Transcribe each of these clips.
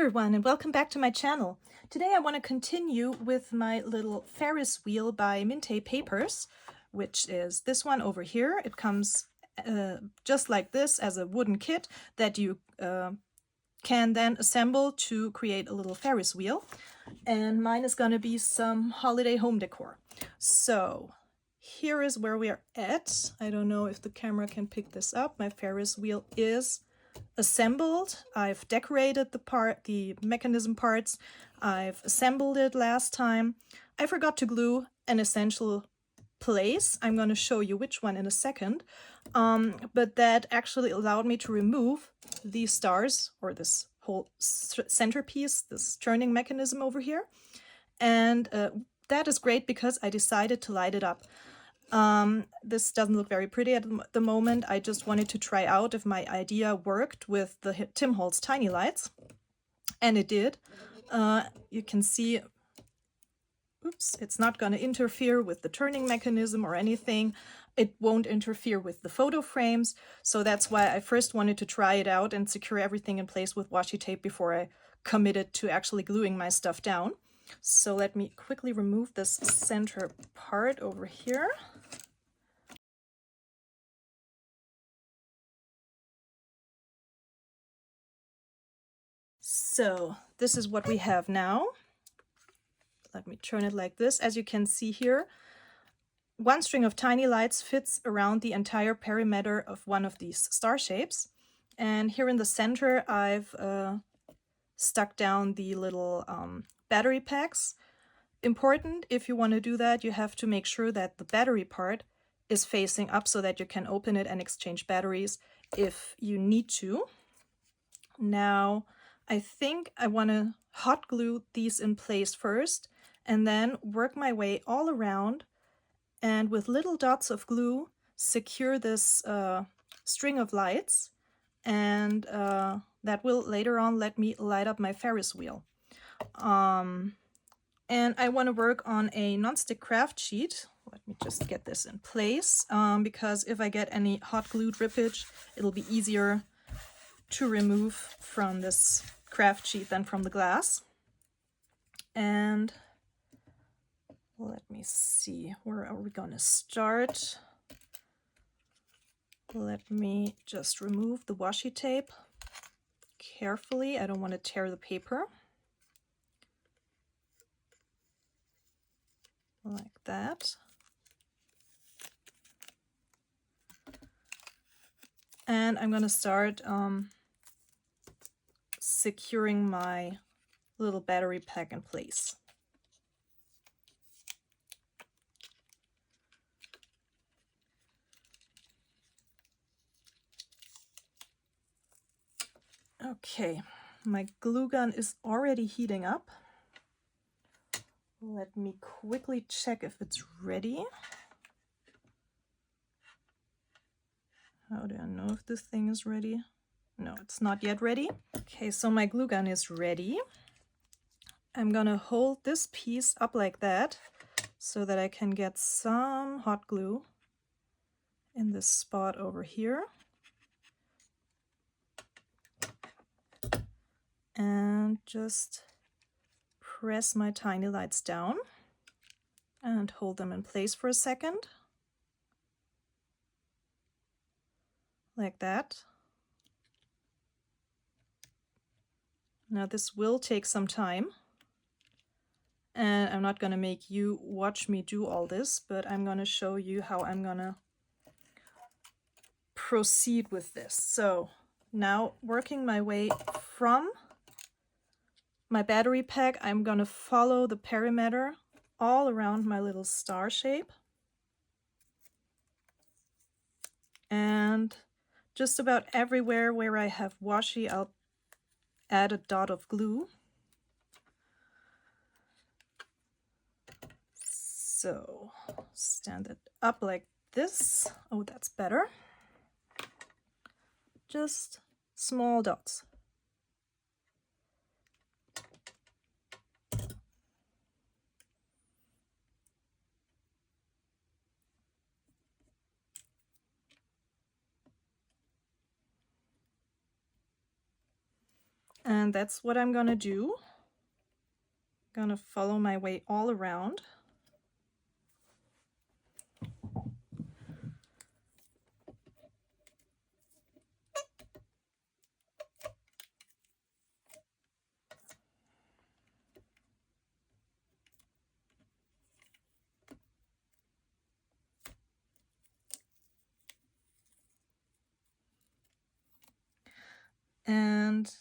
everyone, and welcome back to my channel. Today I want to continue with my little Ferris wheel by Mintay Papers, which is this one over here. It comes just like this as a wooden kit that you can then assemble to create a little Ferris wheel. And mine is going to be some holiday home decor. So here is where we are at. I don't know if the camera can pick this up. My Ferris wheel is assembled. I've decorated the mechanism parts. I've assembled it last time. I forgot to glue an essential place. I'm going to show you which one in a second. But that actually allowed me to remove these stars, or this whole centerpiece, this turning mechanism over here. And that is great because I decided to light it up. This doesn't look very pretty at the moment. I just wanted to try out if my idea worked with the Tim Holtz tiny lights, and it did. You can see, oops, it's not going to interfere with the turning mechanism or anything. It won't interfere with the photo frames, so that's why I first wanted to try it out and secure everything in place with washi tape before I committed to actually gluing my stuff down. So let me quickly remove this center part over here. So this is what we have now. Let me turn it like this. As you can see here, one string of tiny lights fits around the entire perimeter of one of these star shapes. And here in the center, I've stuck down the little battery packs. Important, if you want to do that, you have to make sure that the battery part is facing up so that you can open it and exchange batteries if you need to. Now, I think I want to hot glue these in place first and then work my way all around and with little dots of glue secure this string of lights, and that will later on let me light up my Ferris wheel. And I want to work on a nonstick craft sheet. Let me just get this in place, because if I get any hot glue drippage, it'll be easier to remove from this craft sheet than from the glass. And let me see, where are we going to start? Let me just remove the washi tape carefully. I don't want to tear the paper. Like that. And I'm going to start securing my little battery pack in place. Okay, my glue gun is already heating up. Let me quickly check if it's ready. How do I know if this thing is ready? No, it's not yet ready. Okay, so my glue gun is ready. I'm gonna hold this piece up like that so that I can get some hot glue in this spot over here. And just press my tiny lights down and hold them in place for a second. Like that. Now this will take some time, and I'm not going to make you watch me do all this, but I'm going to show you how I'm going to proceed with this. So now, working my way from my battery pack, I'm going to follow the perimeter all around my little star shape. And just about everywhere where I have washi, I'll add a dot of glue. So stand it up like this. Oh, that's better. Just small dots. And that's what I'm gonna do. I'm gonna follow my way all around. And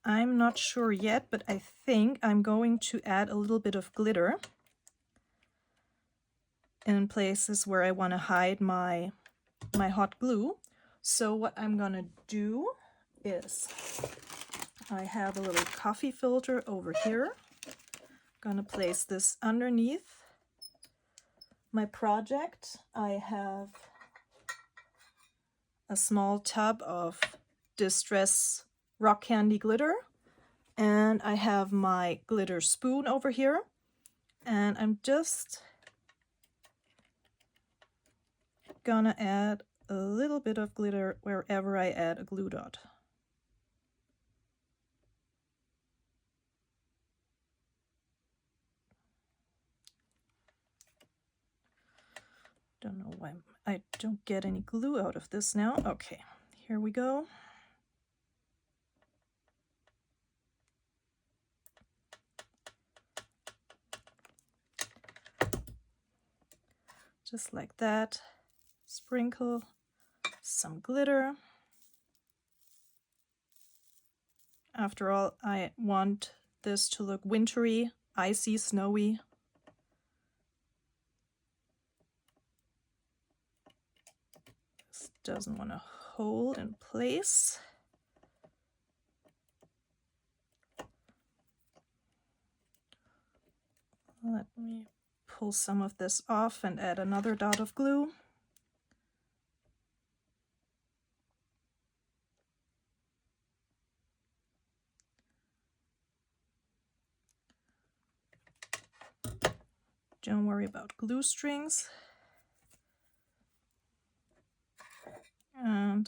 I'm not sure yet, but I think I'm going to add a little bit of glitter in places where I want to hide my hot glue. So what I'm gonna do is, I have a little coffee filter over here. I'm gonna place this underneath my project. I have a small tub of Distress rock candy glitter, and I have my glitter spoon over here, and I'm just gonna add a little bit of glitter wherever I add a glue dot. Don't know why I don't get any glue out of this now. Okay, here we go. Just like that. Sprinkle some glitter. After all, I want this to look wintry, icy, snowy. This doesn't want to hold in place. Let me pull some of this off and add another dot of glue. Don't worry about glue strings. And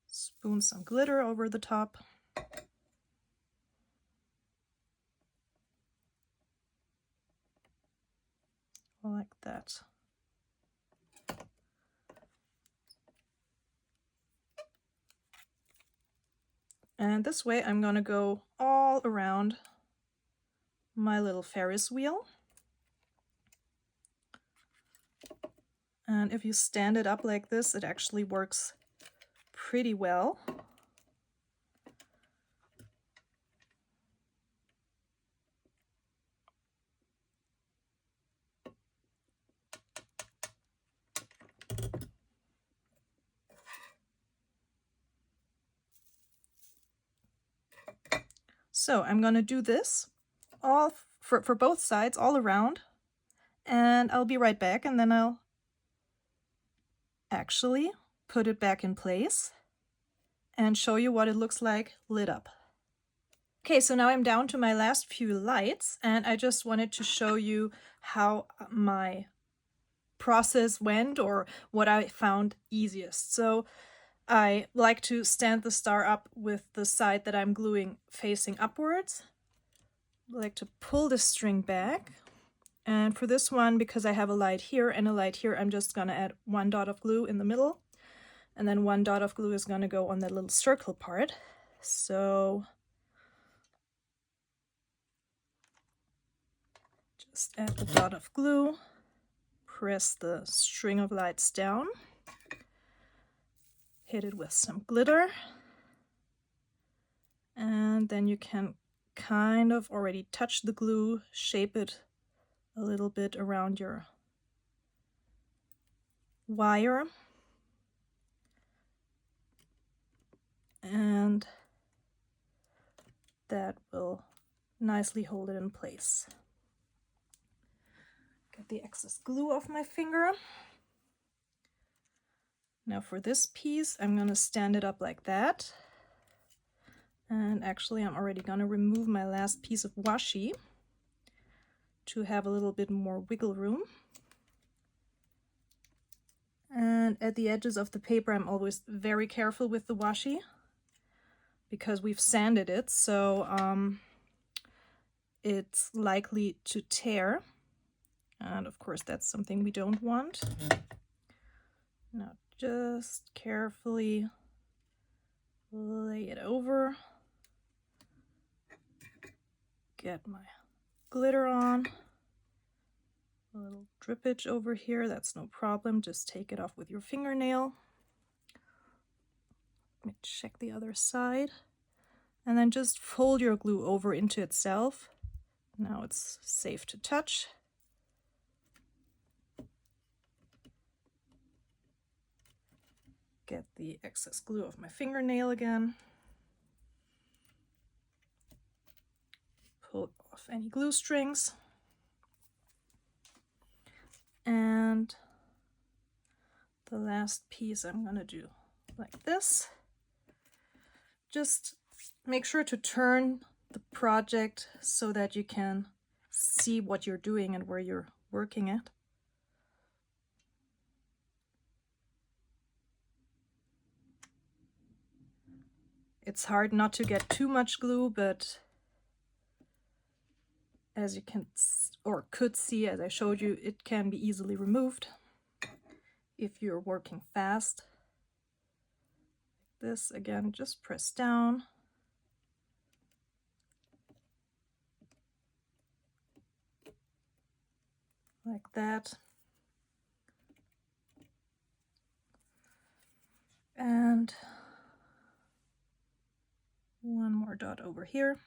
spoon some glitter over the top. Like that. And this way I'm gonna go all around my little Ferris wheel. And if you stand it up like this, it actually works pretty well. So I'm going to do this all for both sides, all around, and I'll be right back, and then I'll actually put it back in place and show you what it looks like lit up. Okay, so now I'm down to my last few lights, and I just wanted to show you how my process went, or what I found easiest. So I like to stand the star up with the side that I'm gluing facing upwards. I like to pull the string back. And for this one, because I have a light here and a light here, I'm just going to add one dot of glue in the middle. And then one dot of glue is going to go on that little circle part. So just add the dot of glue, press the string of lights down, hit it with some glitter, and then you can kind of already touch the glue, shape it a little bit around your wire, and that will nicely hold it in place. Get the excess glue off my finger. Now for this piece, I'm going to stand it up like that. And actually, I'm already going to remove my last piece of washi to have a little bit more wiggle room. And at the edges of the paper, I'm always very careful with the washi. because we've sanded it, so it's likely to tear. And of course, that's something we don't want. Now just carefully lay it over. Get my glitter on. A little drippage over here, that's no problem. Just take it off with your fingernail. Let me check the other side. And then just fold your glue over into itself. Now it's safe to touch. Get the excess glue off my fingernail again. Pull off any glue strings. And the last piece I'm going to do like this. Just make sure to turn the project so that you can see what you're doing and where you're working at. It's hard not to get too much glue, but as you can or could see, as I showed you, it can be easily removed if you're working fast. This again, just press down. Like that. And one more dot over here.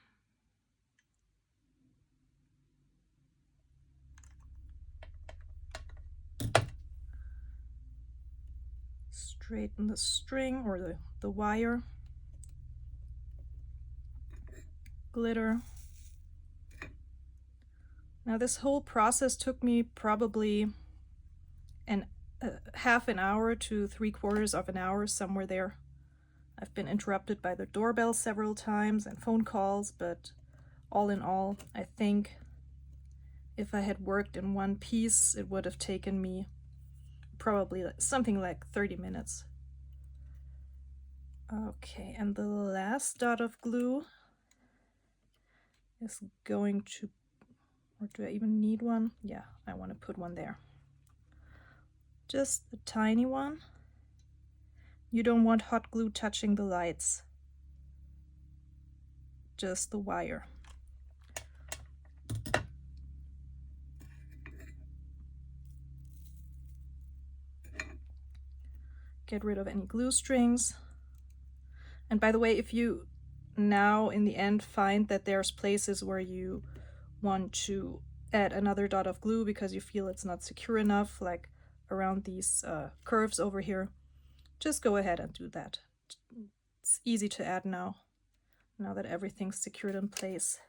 Straighten the string or the wire. Glitter. Now this whole process took me probably half an hour to 3/4 of an hour, somewhere there. I've been interrupted by the doorbell several times and phone calls, but all in all, I think if I had worked in one piece, it would have taken me probably something like 30 minutes. Okay, and the last dot of glue is going to, or do I even need one? Yeah, I want to put one there. Just a tiny one. You don't want hot glue touching the lights, just the wire. Get rid of any glue strings. And by the way, if you now in the end find that there's places where you want to add another dot of glue because you feel it's not secure enough, like around these curves over here, just go ahead and do that. It's easy to add now that everything's secured in place.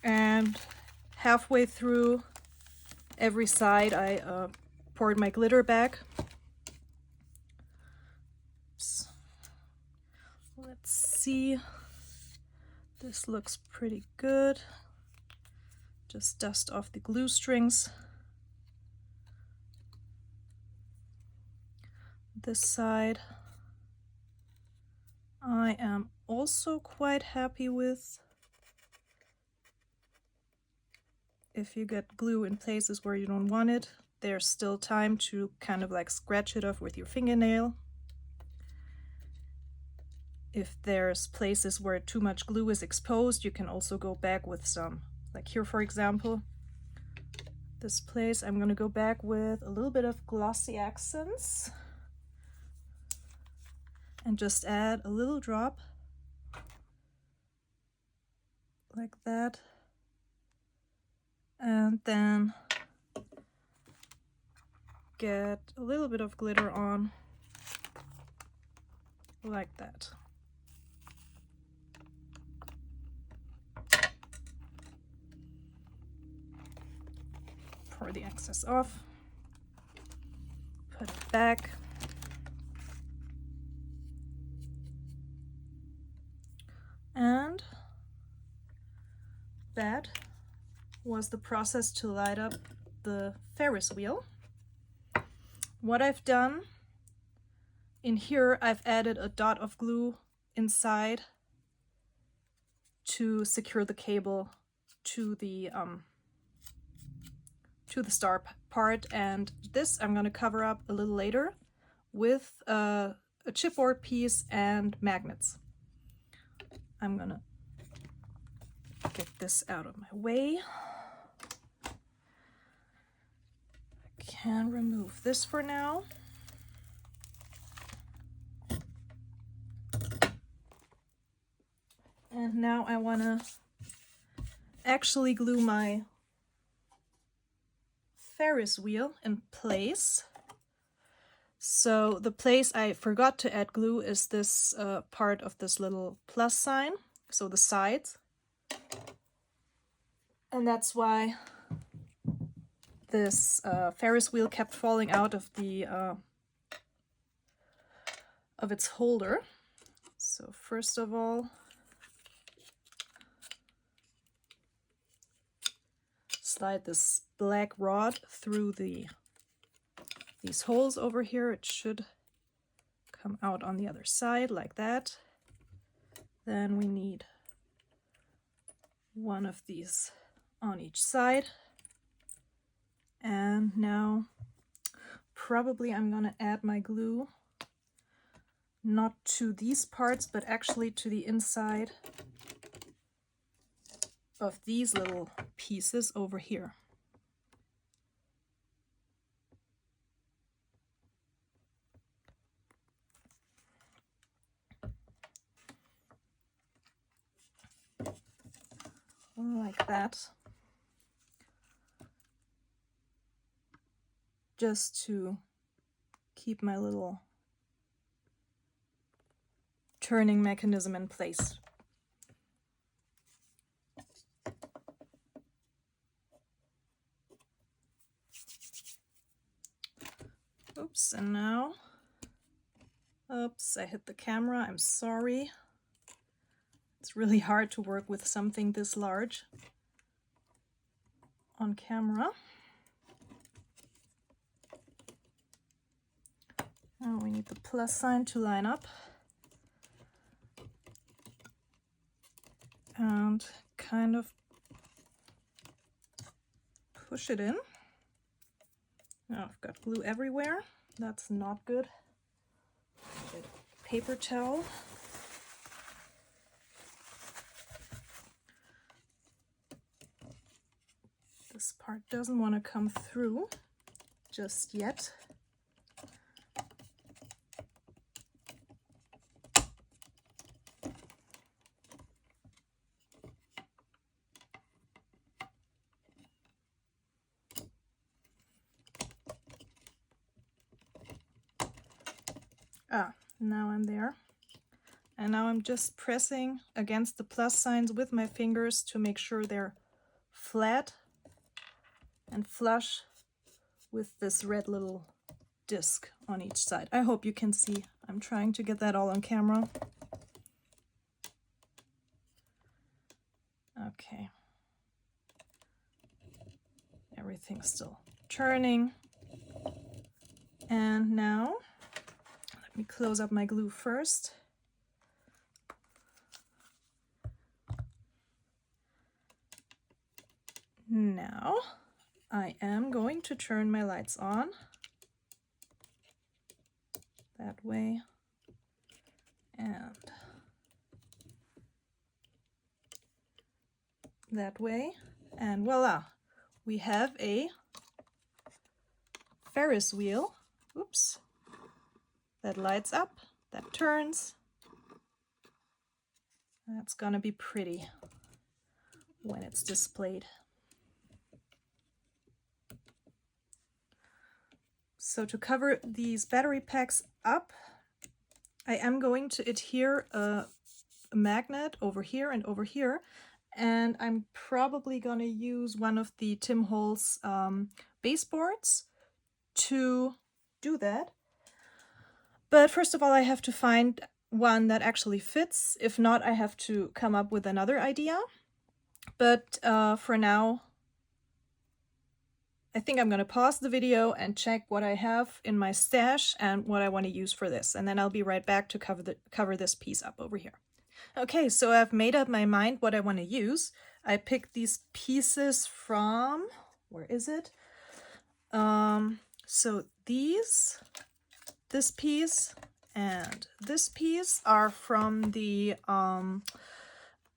And halfway through every side, I poured my glitter back. Let's see. This looks pretty good. Just dust off the glue strings. This side I am also quite happy with. If you get glue in places where you don't want it, there's still time to kind of like scratch it off with your fingernail. If there's places where too much glue is exposed, you can also go back with some, like here for example. This place I'm going to go back with a little bit of glossy accents and just add a little drop like that, and then get a little bit of glitter on like that. Pour the excess off, put it back, and that was the process to light up the Ferris wheel. What I've done in here I've added a dot of glue inside to secure the cable to the star part, and this I'm going to cover up a little later with a chipboard piece and magnets. I'm going to get this out of my way. I can remove this for now. And now I want to actually glue my Ferris wheel in place. So the place I forgot to add glue is this part of this little plus sign, so the sides. And that's why this Ferris wheel kept falling out of the of its holder. So first of all, slide this black rod through these holes over here. It should come out on the other side like that. Then we need one of these on each side. And now probably I'm going to add my glue not to these parts, but actually to the inside of these little pieces over here. Like that. Just to keep my little turning mechanism in place. Oops, and now, oops, I hit the camera, I'm sorry. It's really hard to work with something this large on camera. Now we need the plus sign to line up. And kind of push it in. Now I've got glue everywhere. That's not good. Get a paper towel. This part doesn't want to come through just yet. Now I'm there. And now I'm just pressing against the plus signs with my fingers to make sure they're flat and flush with this red little disc on each side. I hope you can see. I'm trying to get that all on camera. Okay. Everything's still turning. And now, let me close up my glue first. Now, I am going to turn my lights on. That way. And that way. And voila! We have a Ferris wheel. Oops. That lights up, that turns. That's gonna be pretty when it's displayed. So to cover these battery packs up, I am going to adhere a magnet over here and over here, and I'm probably gonna use one of the Tim Holtz baseboards to do that. But first of all, I have to find one that actually fits. If not, I have to come up with another idea. But for now, I think I'm going to pause the video and check what I have in my stash and what I want to use for this. And then I'll be right back to cover this piece up over here. Okay, so I've made up my mind what I want to use. I picked these pieces from, where is it? So this piece and this piece are from the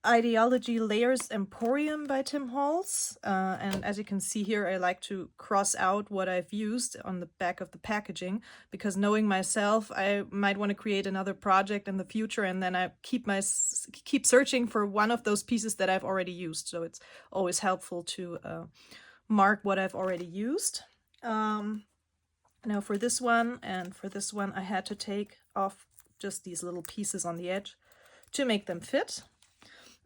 Idea-ology Layers Emporium by Tim Holtz. And as you can see here, I like to cross out what I've used on the back of the packaging, because knowing myself, I might want to create another project in the future, and then I keep searching for one of those pieces that I've already used. So it's always helpful to mark what I've already used. Now for this one and for this one, I had to take off just these little pieces on the edge to make them fit.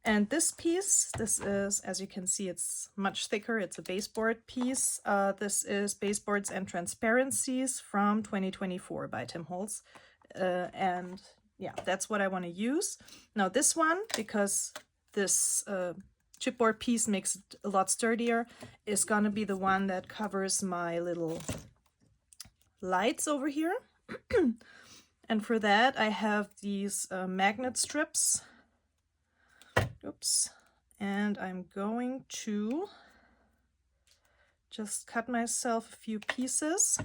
And this piece, this is, as you can see, it's much thicker. It's a baseboard piece. This is Baseboards and Transparencies from 2024 by Tim Holtz. And yeah, that's what I want to use. Now this one, because this chipboard piece makes it a lot sturdier, is going to be the one that covers my little lights over here. And for that, I have these magnet strips. Oops. And I'm going to just cut myself a few pieces,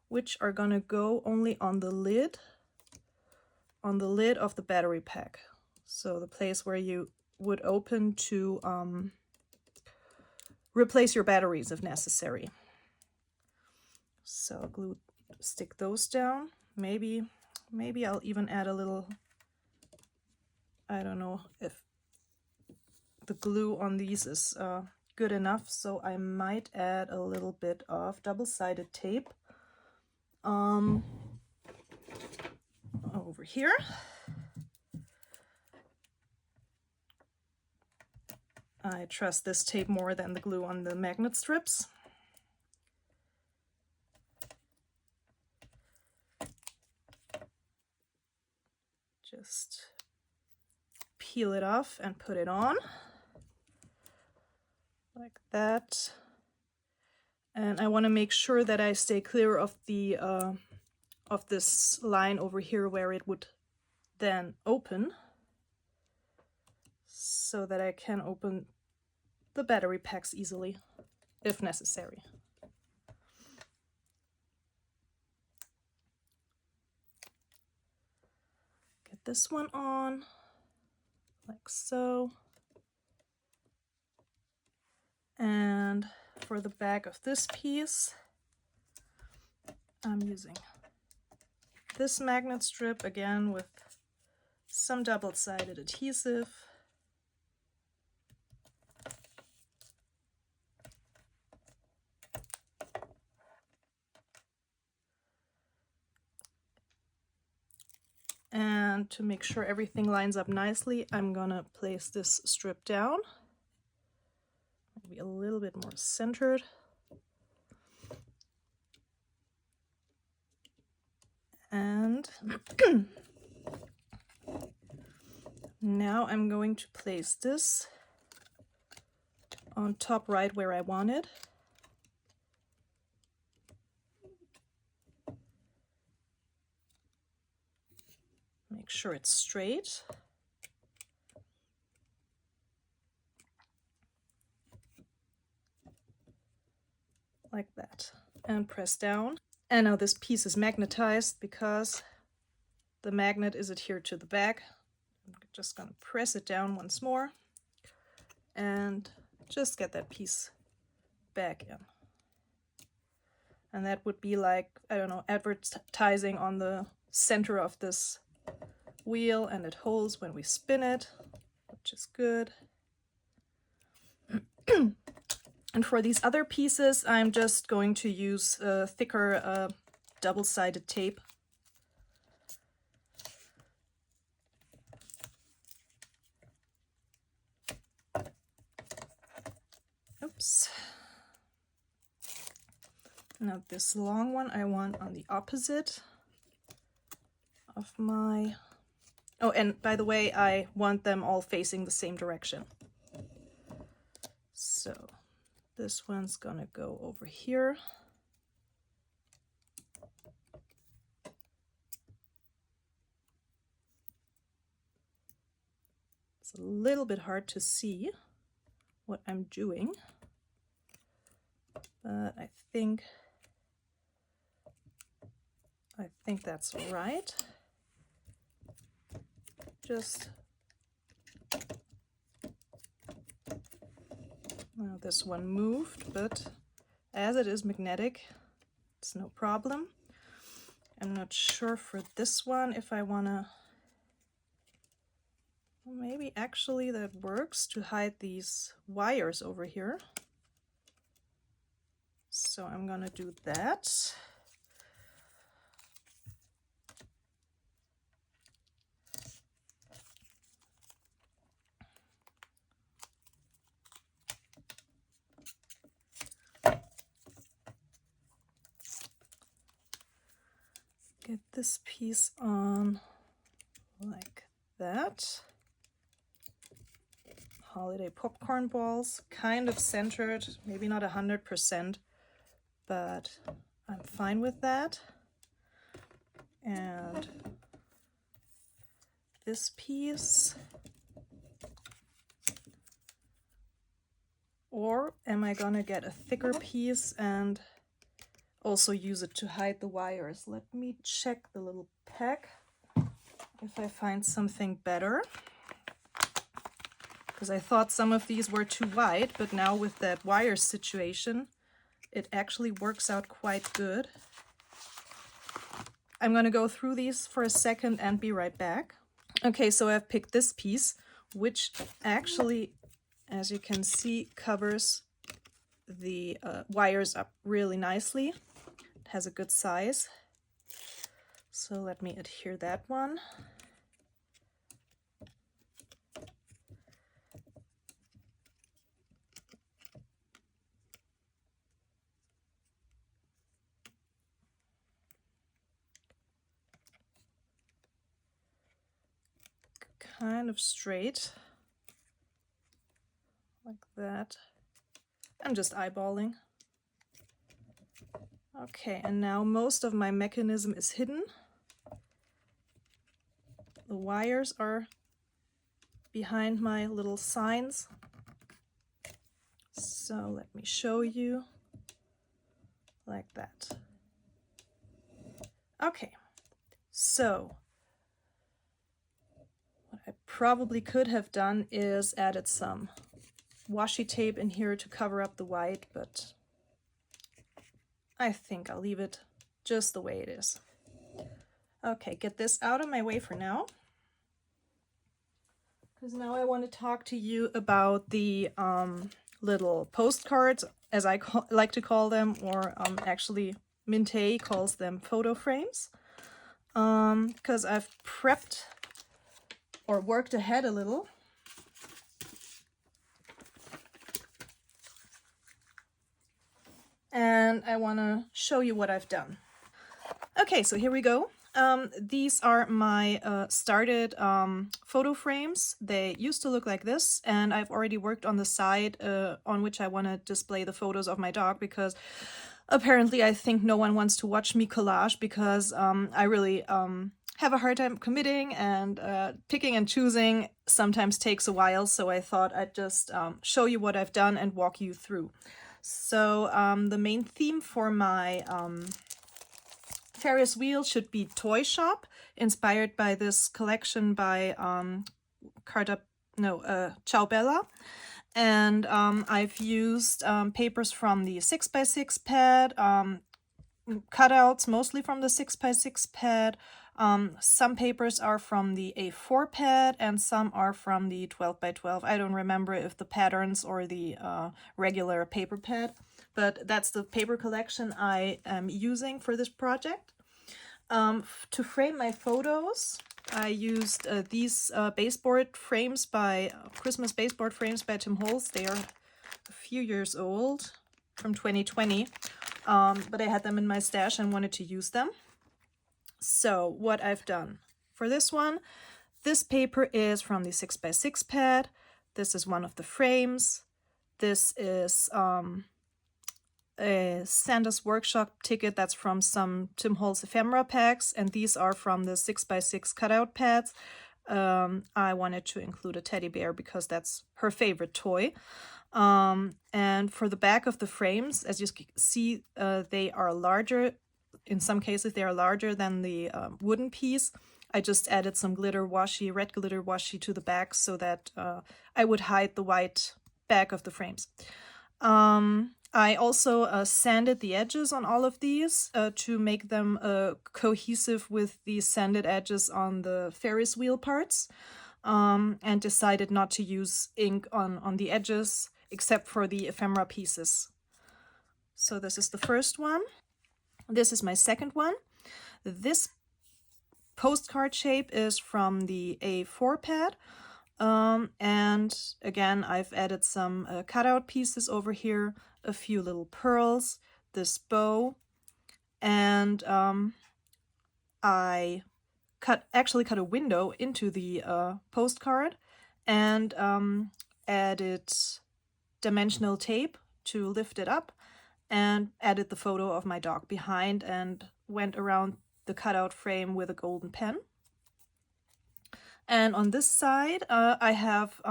which are going to go only on the lid of the battery pack. So the place where you would open to replace your batteries if necessary. So I'll stick those down. Maybe I'll even add a little, I don't know if the glue on these is good enough, so I might add a little bit of double-sided tape over here. I trust this tape more than the glue on the magnet strips. Just peel it off and put it on. Like that. And I want to make sure that I stay clear of the of this line over here where it would then open, so that I can open the battery packs easily if necessary. Get this one on like so. And for the back of this piece, I'm using this magnet strip again with some double-sided adhesive. And to make sure everything lines up nicely, I'm gonna place this strip down. Maybe a little bit more centered. And now I'm going to place this on top right where I want it. Make sure it's straight. Like that. And press down. And now this piece is magnetized because the magnet is adhered to the back. I'm just going to press it down once more and just get that piece back in. And that would be like, I don't know, advertising on the center of this wheel, and it holds when we spin it, which is good. And for these other pieces, I'm just going to use thicker double-sided tape. Oops. Now this long one I want on the opposite of my... Oh, and by the way, I want them all facing the same direction. So This one's gonna go over here. It's a little bit hard to see what I'm doing, but I think that's right. Just now this one moved, but as it is magnetic, it's no problem. I'm not sure for this one if I wanna, maybe actually that works to hide these wires over here. So I'm gonna do that. Get this piece on like that. Holiday popcorn balls, kind of centered, maybe not 100%, but I'm fine with that. And this piece, or am I gonna get a thicker piece and also use it to hide the wires? Let me check the little pack if I find something better, because I thought some of these were too wide, but now with that wire situation, it actually works out quite good. I'm gonna go through these for a second and be right back. Okay, so I've picked this piece, which actually, as you can see, covers the wires up really nicely. It has a good size. So let me adhere that one. Kind of straight, like that. I'm just eyeballing. Okay, and now most of my mechanism is hidden. The wires are behind my little signs. So let me show you, like that. Okay, so what I probably could have done is added some washi tape in here to cover up the white, but I think I'll leave it just the way it is. Okay, get this out of my way for now, because now I want to talk to you about the little postcards, as I like to call them, or actually Mintay calls them photo frames, because I've prepped or worked ahead a little. And I want to show you what I've done. Okay, so here we go. These are my started photo frames. They used to look like this, and I've already worked on the side on which I want to display the photos of my dog, because apparently I think no one wants to watch me collage, because I really have a hard time committing, and picking and choosing sometimes takes a while, so I thought I'd just show you what I've done and walk you through. So the main theme for my Ferris wheel should be toy shop, inspired by this collection by Ciao Bella. And I've used papers from the 6x6 pad, cutouts mostly from the 6x6 pad. Some papers are from the A4 pad and some are from the 12x12. I don't remember if the patterns or the regular paper pad, but that's the paper collection I am using for this project. To frame my photos, I used these baseboard frames by Christmas baseboard frames by Tim Holtz. They are a few years old, from 2020, but I had them in my stash and wanted to use them. So what I've done for this one, this paper is from the 6x6 pad. This is one of the frames. This is a Santa's Workshop ticket that's from some Tim Holtz ephemera packs, and these are from the 6x6 cutout pads. I wanted to include a teddy bear because that's her favorite toy. And for the back of the frames, as you see, they are larger. In some cases, they are larger than the wooden piece. I just added some glitter washi, red glitter washi to the back so that I would hide the white back of the frames. I also sanded the edges on all of these to make them cohesive with the sanded edges on the Ferris wheel parts, and decided not to use ink on the edges except for the ephemera pieces. So this is the first one. This is my second one. This postcard shape is from the A4 pad. And again, I've added some cutout pieces over here, a few little pearls, this bow, and I actually cut a window into the postcard and added dimensional tape to lift it up, and added the photo of my dog behind, and went around the cutout frame with a golden pen. And on this side, I have,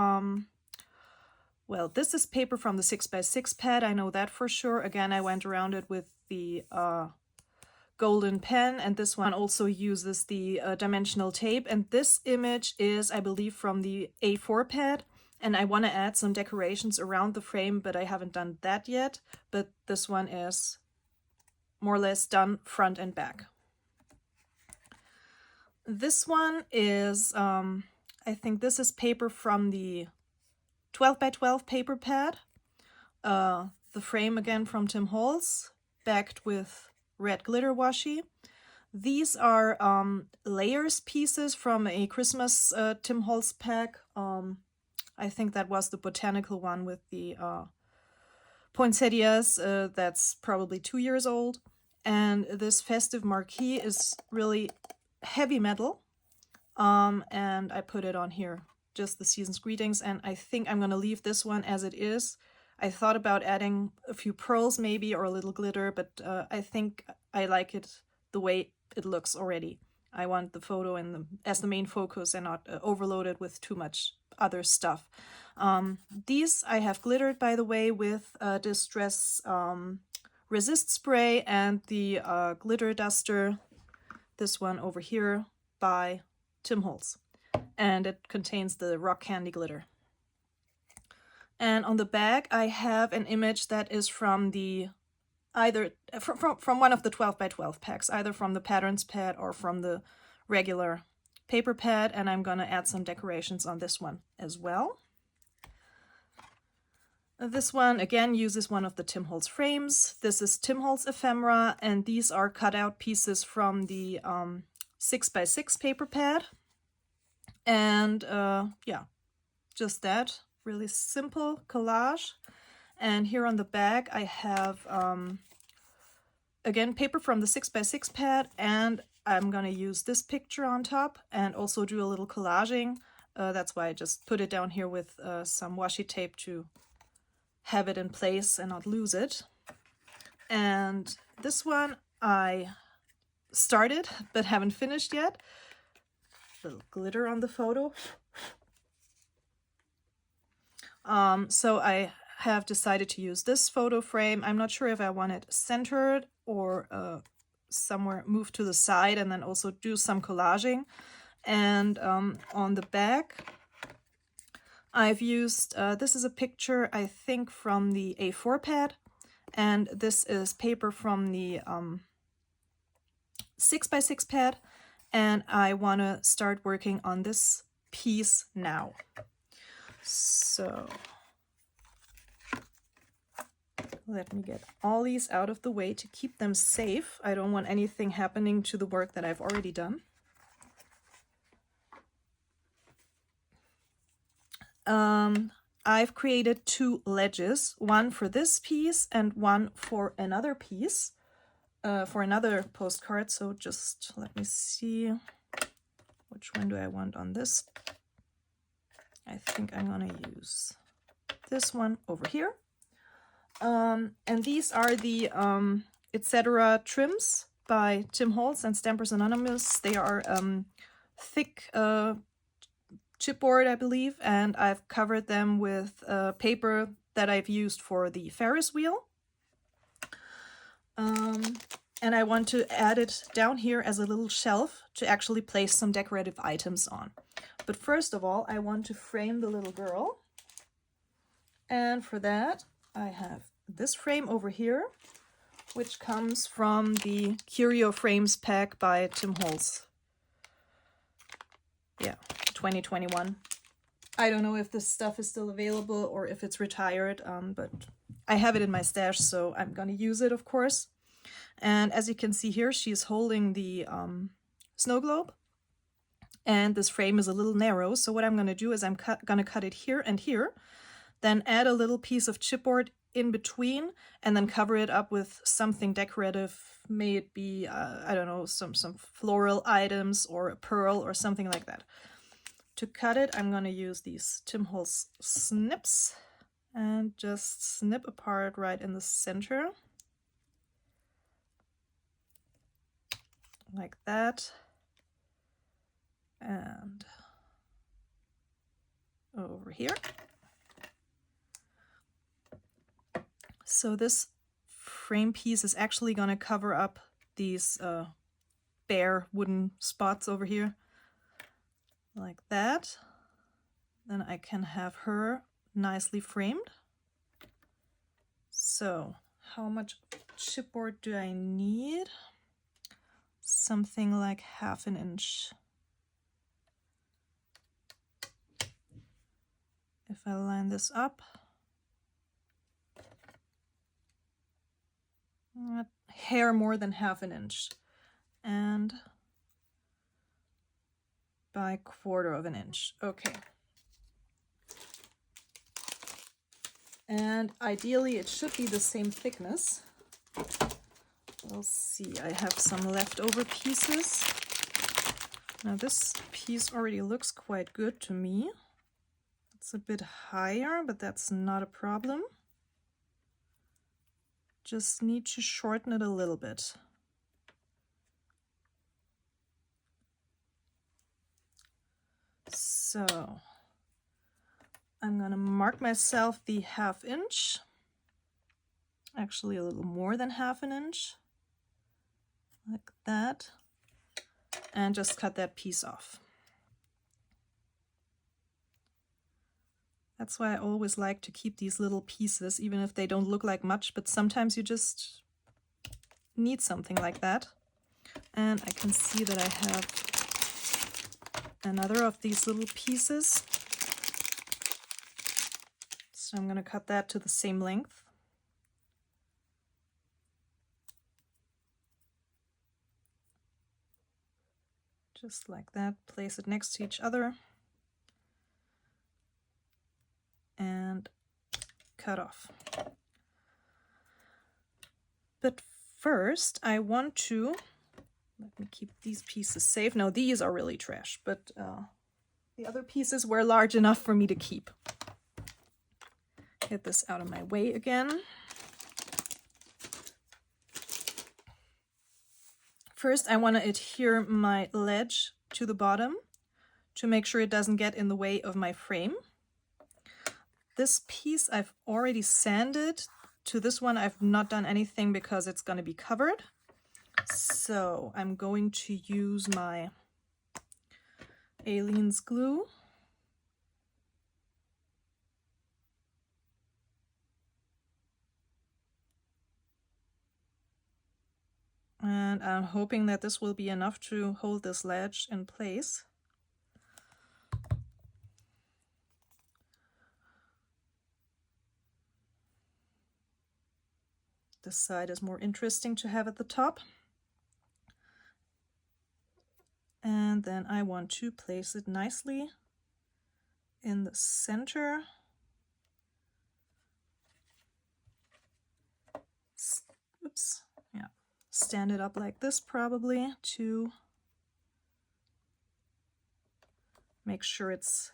well, this is paper from the 6x6 pad, I know that for sure. Again, I went around it with the golden pen, and this one also uses the dimensional tape. And this image is, I believe, from the A4 pad, and I want to add some decorations around the frame, but I haven't done that yet. But this one is more or less done front and back. This one is, I think this is paper from the 12x12 paper pad. The frame again from Tim Holtz, backed with red glitter washi. These are layers pieces from a Christmas Tim Holtz pack. I think that was the botanical one with the poinsettias. That's probably 2 years old. And this festive marquee is really heavy metal, and I put it on here, just the season's greetings, and I think I'm gonna leave this one as it is. I thought about adding a few pearls maybe, or a little glitter, but I think I like it the way it looks already. I want the photo as the main focus and not overloaded with too much other stuff. These I have glittered, by the way, with Distress Resist Spray and the glitter duster, this one over here by Tim Holtz, and it contains the rock candy glitter. And on the back I have an image that is from the from one of the 12x12 packs, either from the patterns pad or from the regular paper pad, and I'm gonna add some decorations on this one as well. This one again uses one of the Tim Holtz frames. This is Tim Holtz ephemera, and these are cutout pieces from the 6x6 paper pad. And yeah, just that, really simple collage. And here on the back I have again paper from the 6x6 pad, and I'm gonna use this picture on top and also do a little collaging. That's why I just put it down here with some washi tape to have it in place and not lose it. And this one I started but haven't finished yet. Little glitter on the photo. So I have decided to use this photo frame. I'm not sure if I want it centered or somewhere moved to the side, and then also do some collaging. And on the back I've used, this is a picture I think from the A4 pad, and this is paper from the 6x6 pad, and I want to start working on this piece now. So let me get all these out of the way to keep them safe. I don't want anything happening to the work that I've already done. I've created 2 ledges, one for this piece and one for another piece, for another postcard. So just let me see, which one do I want on this? I think I'm gonna use this one over here. And these are the etc. trims by Tim Holtz and Stampers Anonymous. They are thick chipboard, I believe, and I've covered them with paper that I've used for the Ferris wheel. And I want to add it down here as a little shelf to actually place some decorative items on. But first of all, I want to frame the little girl. And for that, I have this frame over here, which comes from the Curio Frames pack by Tim Holtz. Yeah, 2021. I don't know if this stuff is still available or if it's retired, but I have it in my stash, so I'm gonna use it, of course. And as you can see here, she's holding the snow globe. And this frame is a little narrow, so what I'm gonna do is I'm gonna cut it here and here, then add a little piece of chipboard in between, and then cover it up with something decorative. May it be, I don't know, some floral items or a pearl or something like that. To cut it, I'm gonna use these Tim Holtz snips and just snip apart right in the center. Like that. And over here. So this frame piece is actually going to cover up these bare wooden spots over here. Like that. Then I can have her nicely framed. So how much chipboard do I need? Something like 1/2 inch. If I line this up, a hair more than 1/2 inch, and by 1/4 inch. Okay. And ideally it should be the same thickness. We'll see, I have some leftover pieces. Now this piece already looks quite good to me. It's a bit higher, but that's not a problem. Just need to shorten it a little bit. So I'm gonna mark myself the 1/2 inch, actually a little more than 1/2 inch, like that, and just cut that piece off. That's why I always like to keep these little pieces, even if they don't look like much, but sometimes you just need something like that. And I can see that I have another of these little pieces. So I'm going to cut that to the same length. Just like that, place it next to each other. And cut off. But first I want to, let me keep these pieces safe. Now these are really trash, but the other pieces were large enough for me to keep. Get this out of my way again. First I want to adhere my ledge to the bottom to make sure it doesn't get in the way of my frame. This piece I've already sanded. To this one I've not done anything because it's going to be covered. So I'm going to use my Aleene's glue. And I'm hoping that this will be enough to hold this ledge in place. This side is more interesting to have at the top. And then I want to place it nicely in the center. Oops, yeah. Stand it up like this probably to make sure it's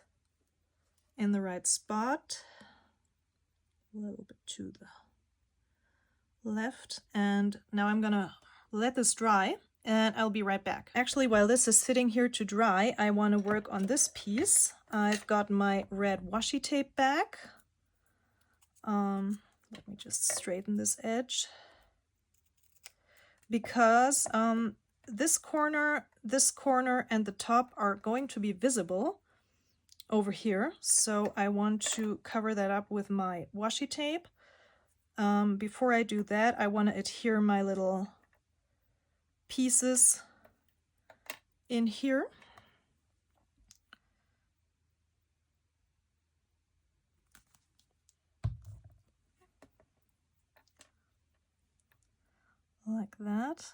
in the right spot. a little bit to the left. And now I'm gonna let this dry and I'll be right back. Actually, while this is sitting here to dry, I want to work on this piece. I've got my red washi tape back. Let me just straighten this edge, because this corner, and the top are going to be visible over here. So I want to cover that up with my washi tape. Before I do that, I want to adhere my little pieces in here. Like that.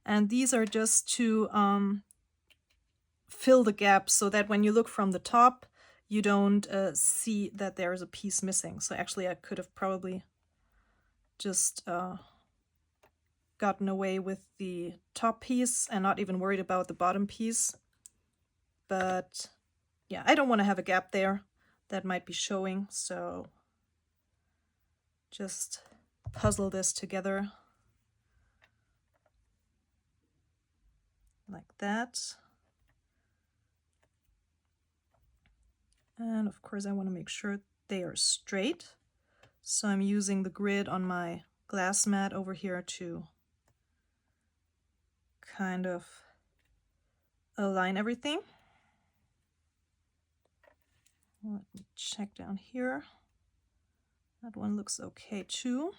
And these are just to fill the gaps so that when you look from the top, you don't see that there is a piece missing. So actually I could have probably just gotten away with the top piece and not even worried about the bottom piece. But yeah, I don't want to have a gap there that might be showing, so just puzzle this together like that. And of course I want to make sure they are straight. So I'm using the grid on my glass mat over here to kind of align everything. Let me check down here. That one looks okay too.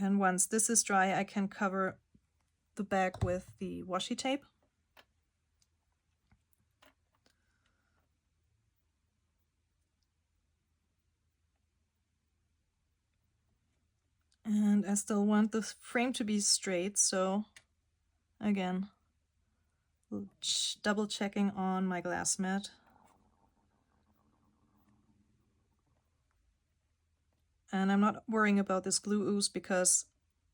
And once this is dry, I can cover the back with the washi tape. And I still want the frame to be straight, so again, double checking on my glass mat. And I'm not worrying about this glue ooze because,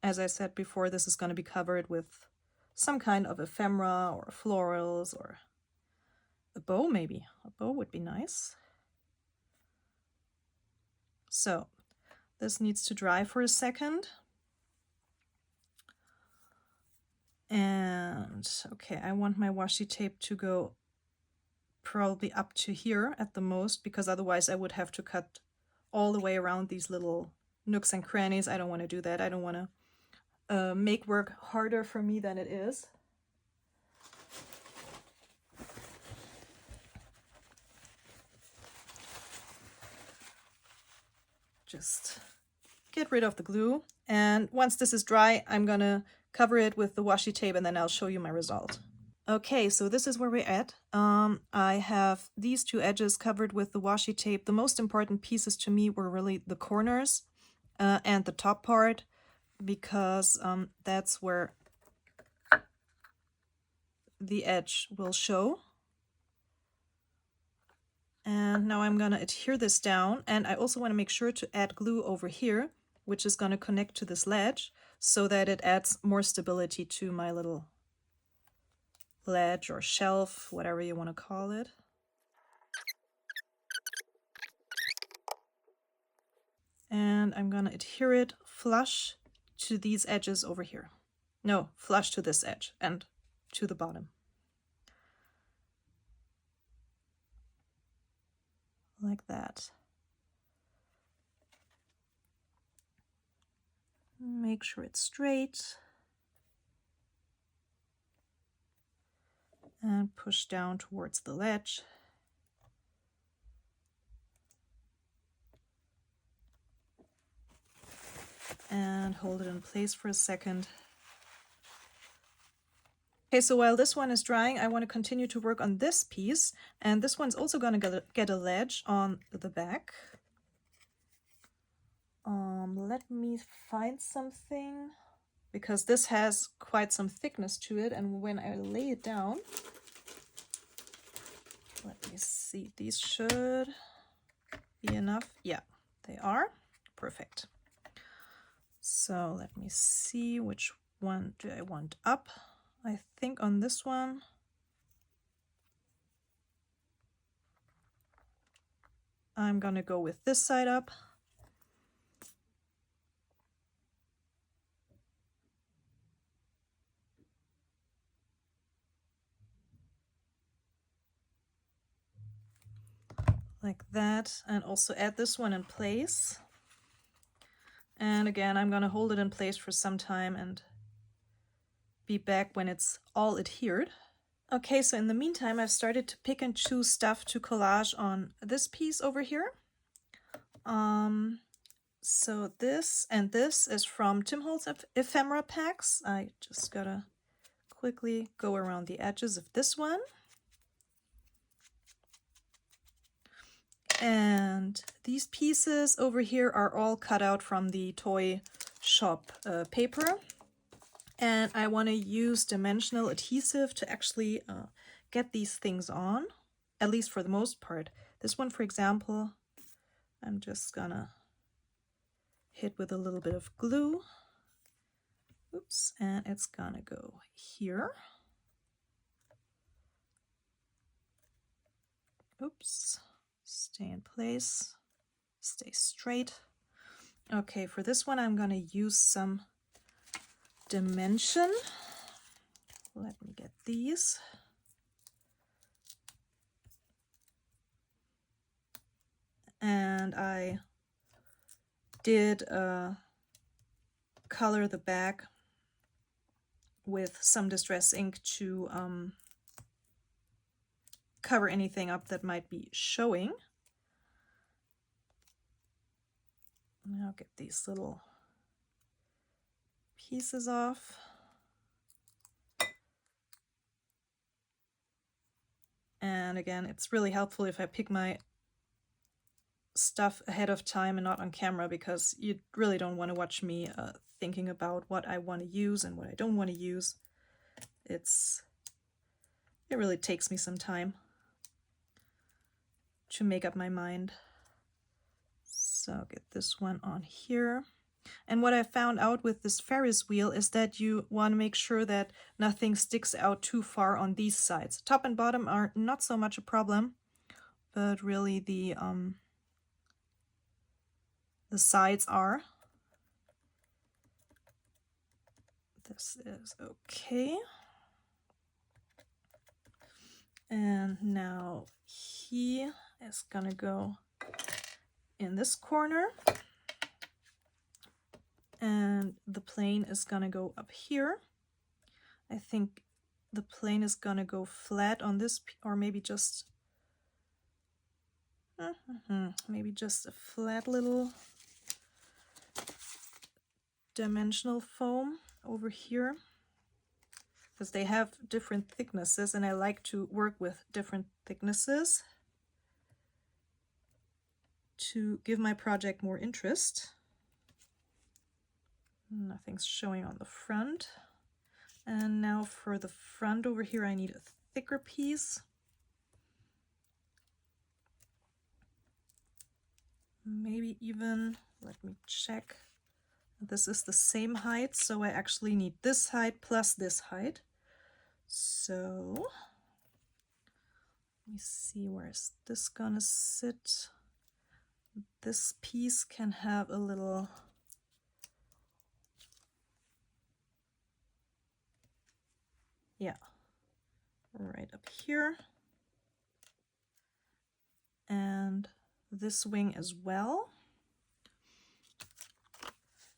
as I said before, this is going to be covered with some kind of ephemera or florals or a bow maybe. A bow would be nice. So this needs to dry for a second. And okay, I want my washi tape to go probably up to here at the most, because otherwise I would have to cut all the way around these little nooks and crannies. I don't want to do that. I don't want to make work harder for me than it is. Just get rid of the glue. And once this is dry, I'm gonna cover it with the washi tape and then I'll show you my result. Okay, so this is where we're at. I have these two edges covered with the washi tape. The most important pieces to me were really the corners and the top part, because that's where the edge will show. And now I'm gonna adhere this down, and I also want to make sure to add glue over here, which is gonna connect to this ledge so that it adds more stability to my little ledge or shelf, whatever you want to call it. And I'm gonna adhere it flush to these edges over here. No, flush to this edge and to the bottom. Like that. Make sure it's straight. And push down towards the ledge. And hold it in place for a second. Okay, so while this one is drying, I want to continue to work on this piece. And this one's also going to get a ledge on the back. Let me find something, because this has quite some thickness to it, and when I lay it down, let me see, these should be enough. Yeah, they are. Perfect. So let me see, which one do I want up? I think on this one I'm gonna go with this side up. Like that, and also add this one in place. And again, I'm gonna hold it in place for some time and be back when it's all adhered. Okay, so in the meantime, I've started to pick and choose stuff to collage on this piece over here. So this and this is from Tim Holtz ephemera packs. I just gotta quickly go around the edges of this one. And these pieces over here are all cut out from the toy shop paper. And I want to use dimensional adhesive to actually get these things on, at least for the most part. This one, for example, I'm just gonna hit with a little bit of glue. Oops, and it's gonna go here. Oops, stay in place, stay straight. Okay, for this one I'm gonna use some dimension. Let me get these. And I did color the back with some distress ink to cover anything up that might be showing. I'll get these little pieces off. And again, it's really helpful if I pick my stuff ahead of time and not on camera, because you really don't want to watch me thinking about what I want to use and what I don't want to use. It really takes me some time to make up my mind. So I'll get this one on here. And what I found out with this Ferris wheel is that you want to make sure that nothing sticks out too far on these sides. Top and bottom are not so much a problem, but really the sides are. This is okay. And now he is gonna go in this corner. And the plane is gonna go up here. I think the plane is gonna go flat on this, or maybe just maybe just a flat little dimensional foam over here, because they have different thicknesses and I like to work with different thicknesses to give my project more interest. Nothing's showing on the front. And now for the front over here, I need a thicker piece. Maybe even, let me check. This is the same height, so I actually need this height plus this height. So let me see, where is this gonna sit? This piece can have a little right up here. And this wing as well.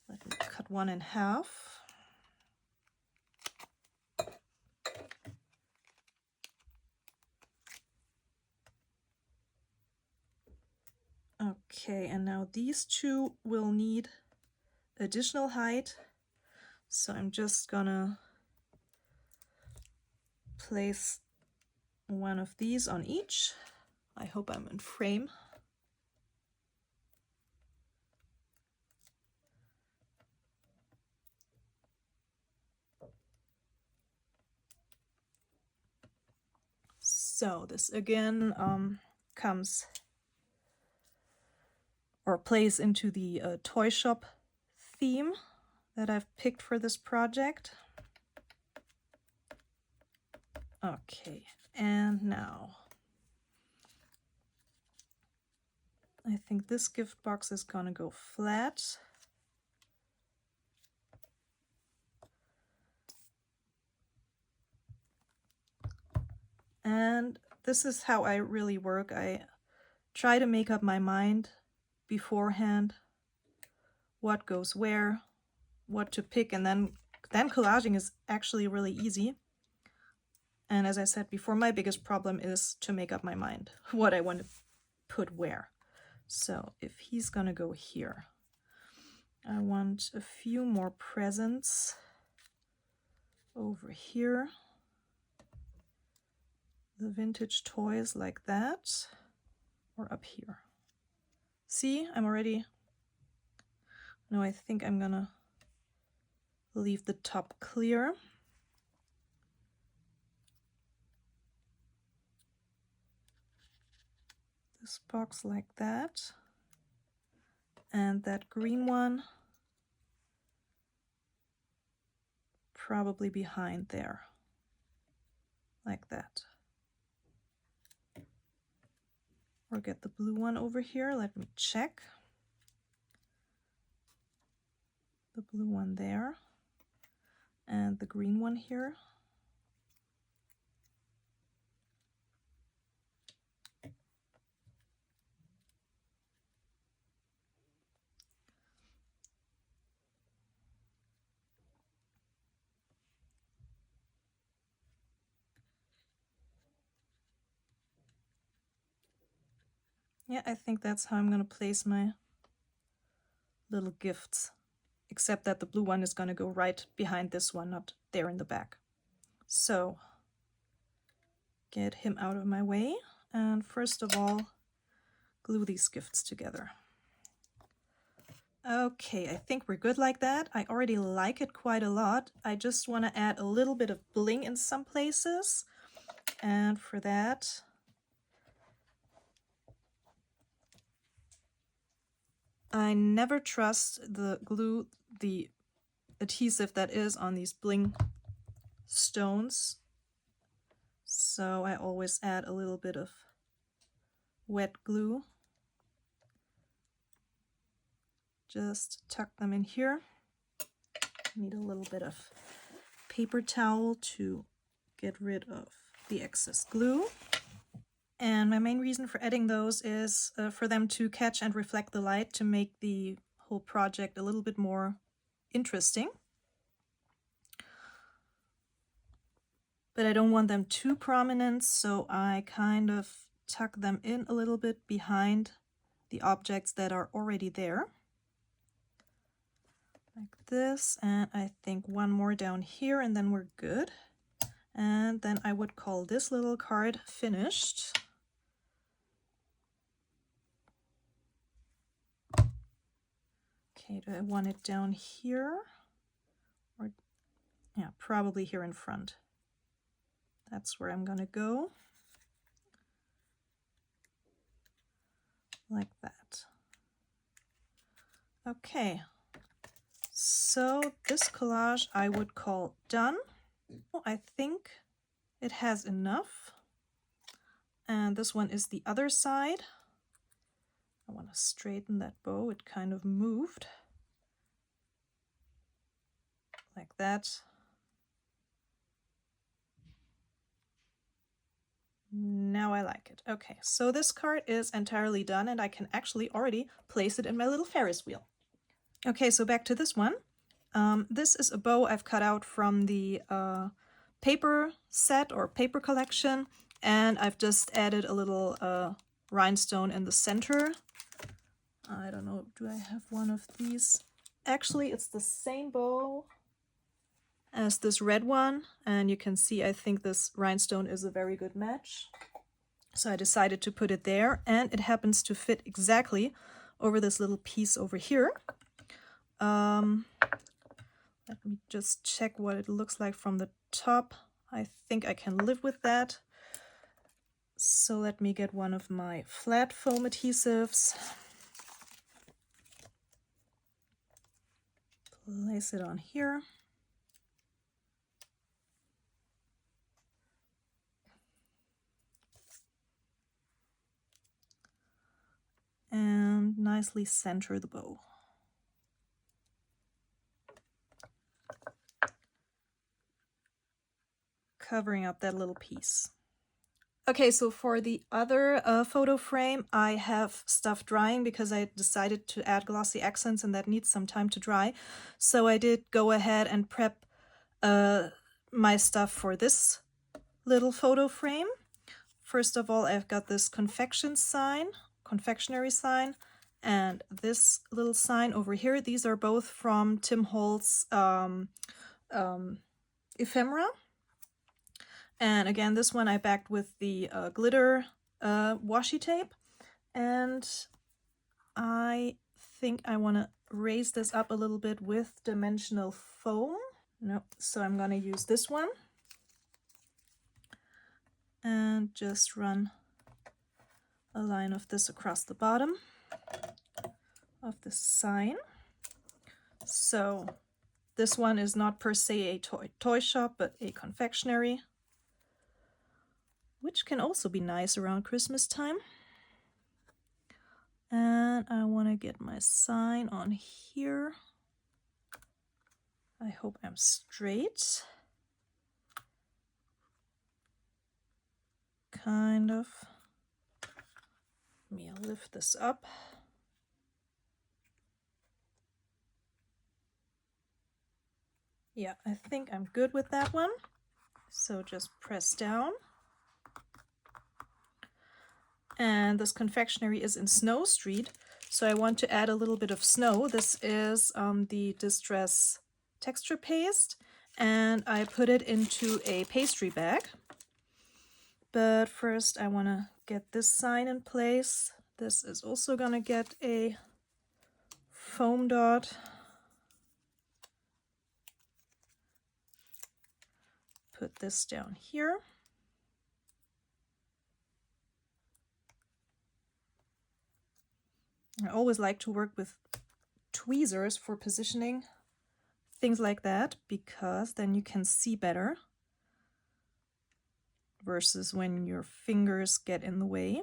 Let me cut one in half. Okay, and now these two will need additional height. So I'm just gonna place one of these on each. I hope I'm in frame. So this again comes or plays into the toy shop theme that I've picked for this project. Okay, and now I think this gift box is gonna go flat. And this is how I really work. I try to make up my mind beforehand what goes where, what to pick, and then collaging is actually really easy. And as I said before, my biggest problem is to make up my mind what I want to put where. So if he's gonna go here, I want a few more presents over here. The vintage toys like that, or up here. See, I'm already, no, I think I'm gonna leave the top clear. This box like that. And that green one probably behind there, like that. Or get the blue one over here. Let me check. The blue one there. And the green one here. Yeah, I think that's how I'm going to place my little gifts, except that the blue one is going to go right behind this one, not there in the back. So get him out of my way, and first of all, glue these gifts together. Okay, I think we're good like that. I already like it quite a lot. I just want to add a little bit of bling in some places, and for that, I never trust the glue, the adhesive that is on these bling stones. So I always add a little bit of wet glue. Just tuck them in here. Need a little bit of paper towel to get rid of the excess glue. And my main reason for adding those is for them to catch and reflect the light to make the whole project a little bit more interesting. But I don't want them too prominent, so I kind of tuck them in a little bit behind the objects that are already there. Like this, and I think one more down here, and then we're good. And then I would call this little card finished. Okay, do I want it down here? Or, yeah, probably here in front. That's where I'm gonna go. Like that. Okay, so this collage I would call done. I think it has enough. And this one is the other side. I want to straighten that bow. It kind of moved. Like that. Now I like it. Okay, so this card is entirely done and I can actually already place it in my little Ferris wheel. Okay, so back to this one. This is a bow I've cut out from the paper set or paper collection, and I've just added a little rhinestone in the center. I don't know, do I have one of these? Actually, it's the same bow as this red one, and you can see I think this rhinestone is a very good match. So I decided to put it there, and it happens to fit exactly over this little piece over here. Let me just check what it looks like from the top. I think I can live with that. So let me get one of my flat foam adhesives. Place it on here. And nicely center the bow. Covering up that little piece. Okay, so for the other photo frame, I have stuff drying because I decided to add glossy accents and that needs some time to dry. So I did go ahead and prep my stuff for this little photo frame. First of all, I've got this confectionery sign, and this little sign over here. These are both from Tim Holtz ephemera. And again, this one I backed with the glitter washi tape. And I think I want to raise this up a little bit with dimensional foam. No, so I'm going to use this one. And just run a line of this across the bottom of the sign. So this one is not per se a toy shop, but a confectionery, which can also be nice around Christmas time. And I want to get my sign on here. I hope I'm straight. Kind of. Let me lift this up. Yeah, I think I'm good with that one. So just press down. And this confectionery is in Snow Street, so I want to add a little bit of snow. This is the Distress texture paste, and I put it into a pastry bag. But first I want to get this sign in place. This is also going to get a foam dot. Put this down here. I always like to work with tweezers for positioning things like that, because then you can see better versus when your fingers get in the way.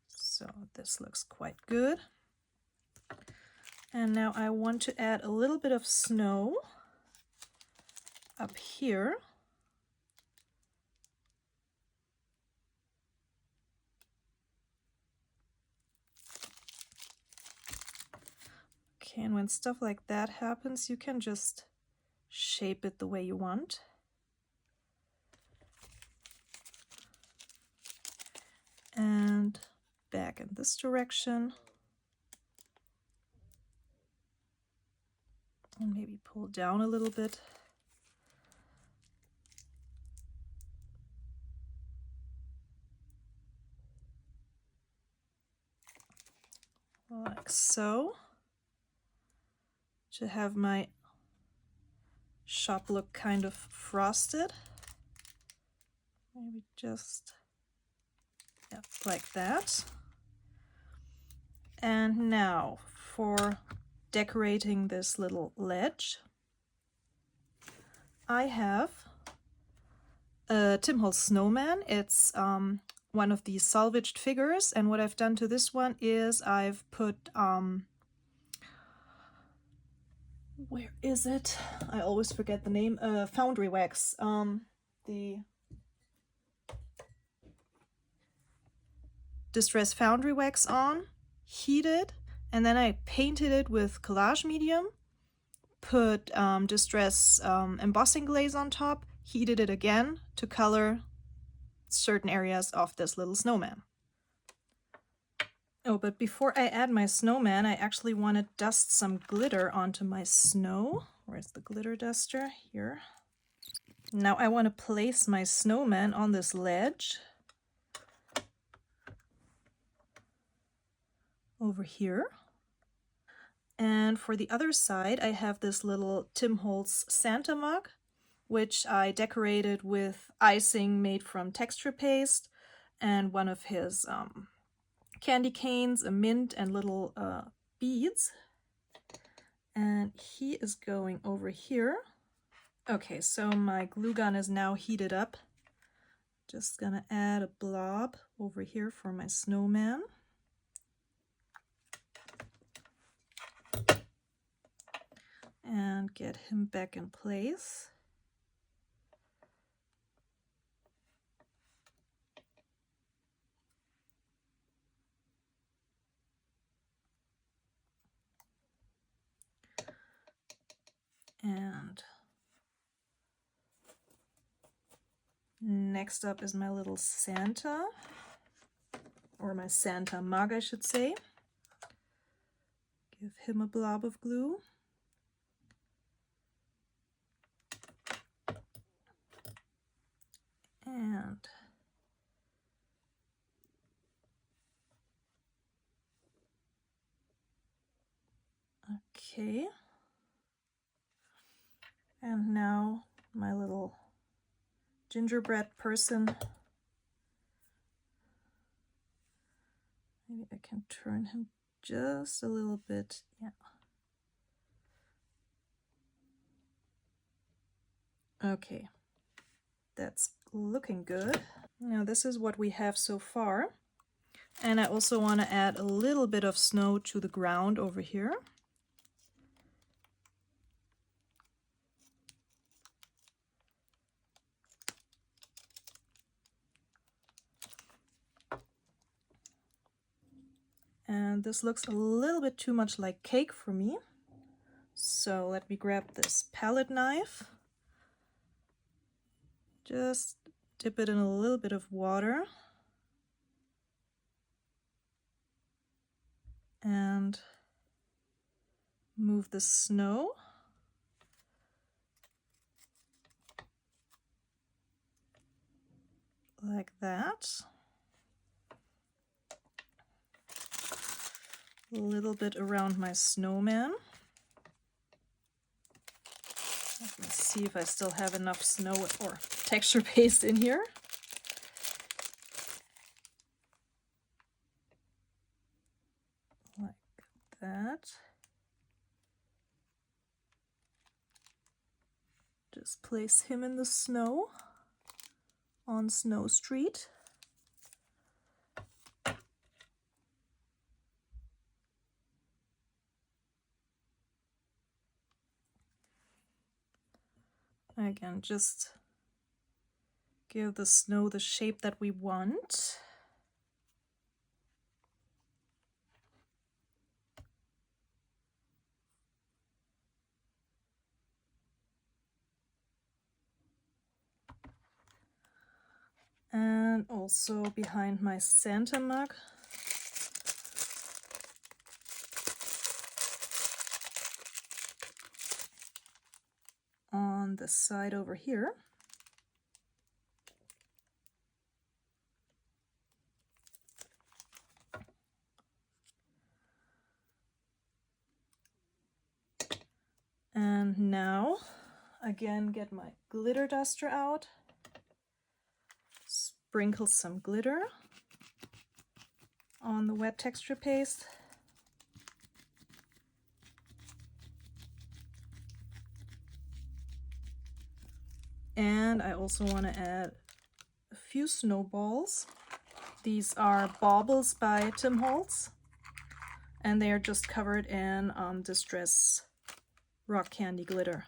So this looks quite good. And now I want to add a little bit of snow up here. Okay, and when stuff like that happens, you can just shape it the way you want. And back in this direction. And maybe pull down a little bit. Like so. To have my shop look kind of frosted. Maybe just like that. And now for decorating this little ledge, I have a Tim Holtz snowman. It's one of these salvaged figures, and what I've done to this one is I've put where is it? I always forget the name. Foundry wax. The Distress Foundry wax on, heated, and then I painted it with collage medium, put Distress embossing glaze on top, heated it again to color certain areas of this little snowman. Oh, but before I add my snowman, I actually want to dust some glitter onto my snow. Where's the glitter duster? Here. Now I want to place my snowman on this ledge. Over here. And for the other side, I have this little Tim Holtz Santa mug, which I decorated with icing made from texture paste and one of his candy canes, a mint, and little beads. And he is going over here. Okay, so my glue gun is now heated up. Just gonna add a blob over here for my snowman. and get him back in place. And next up is my little Santa, or my Santa mug, I should say. Give him a blob of glue. And okay. And now my little gingerbread person. Maybe I can turn him just a little bit. Yeah. Okay. That's looking good. Now this is what we have so far. And I also want to add a little bit of snow to the ground over here. And this looks a little bit too much like cake for me. So let me grab this palette knife. Just dip it in a little bit of water. And move the snow. Like that. A little bit around my snowman. Let me see if I still have enough snow or texture paste in here. Like that. Just place him in the snow on Snow Street. Again, just give the snow the shape that we want. And also behind my Santa mug. On the side over here. And now, again, get my glitter duster out. Sprinkle some glitter on the wet texture paste. And I also want to add a few snowballs. These are baubles by Tim Holtz, and they are just covered in Distress rock candy glitter.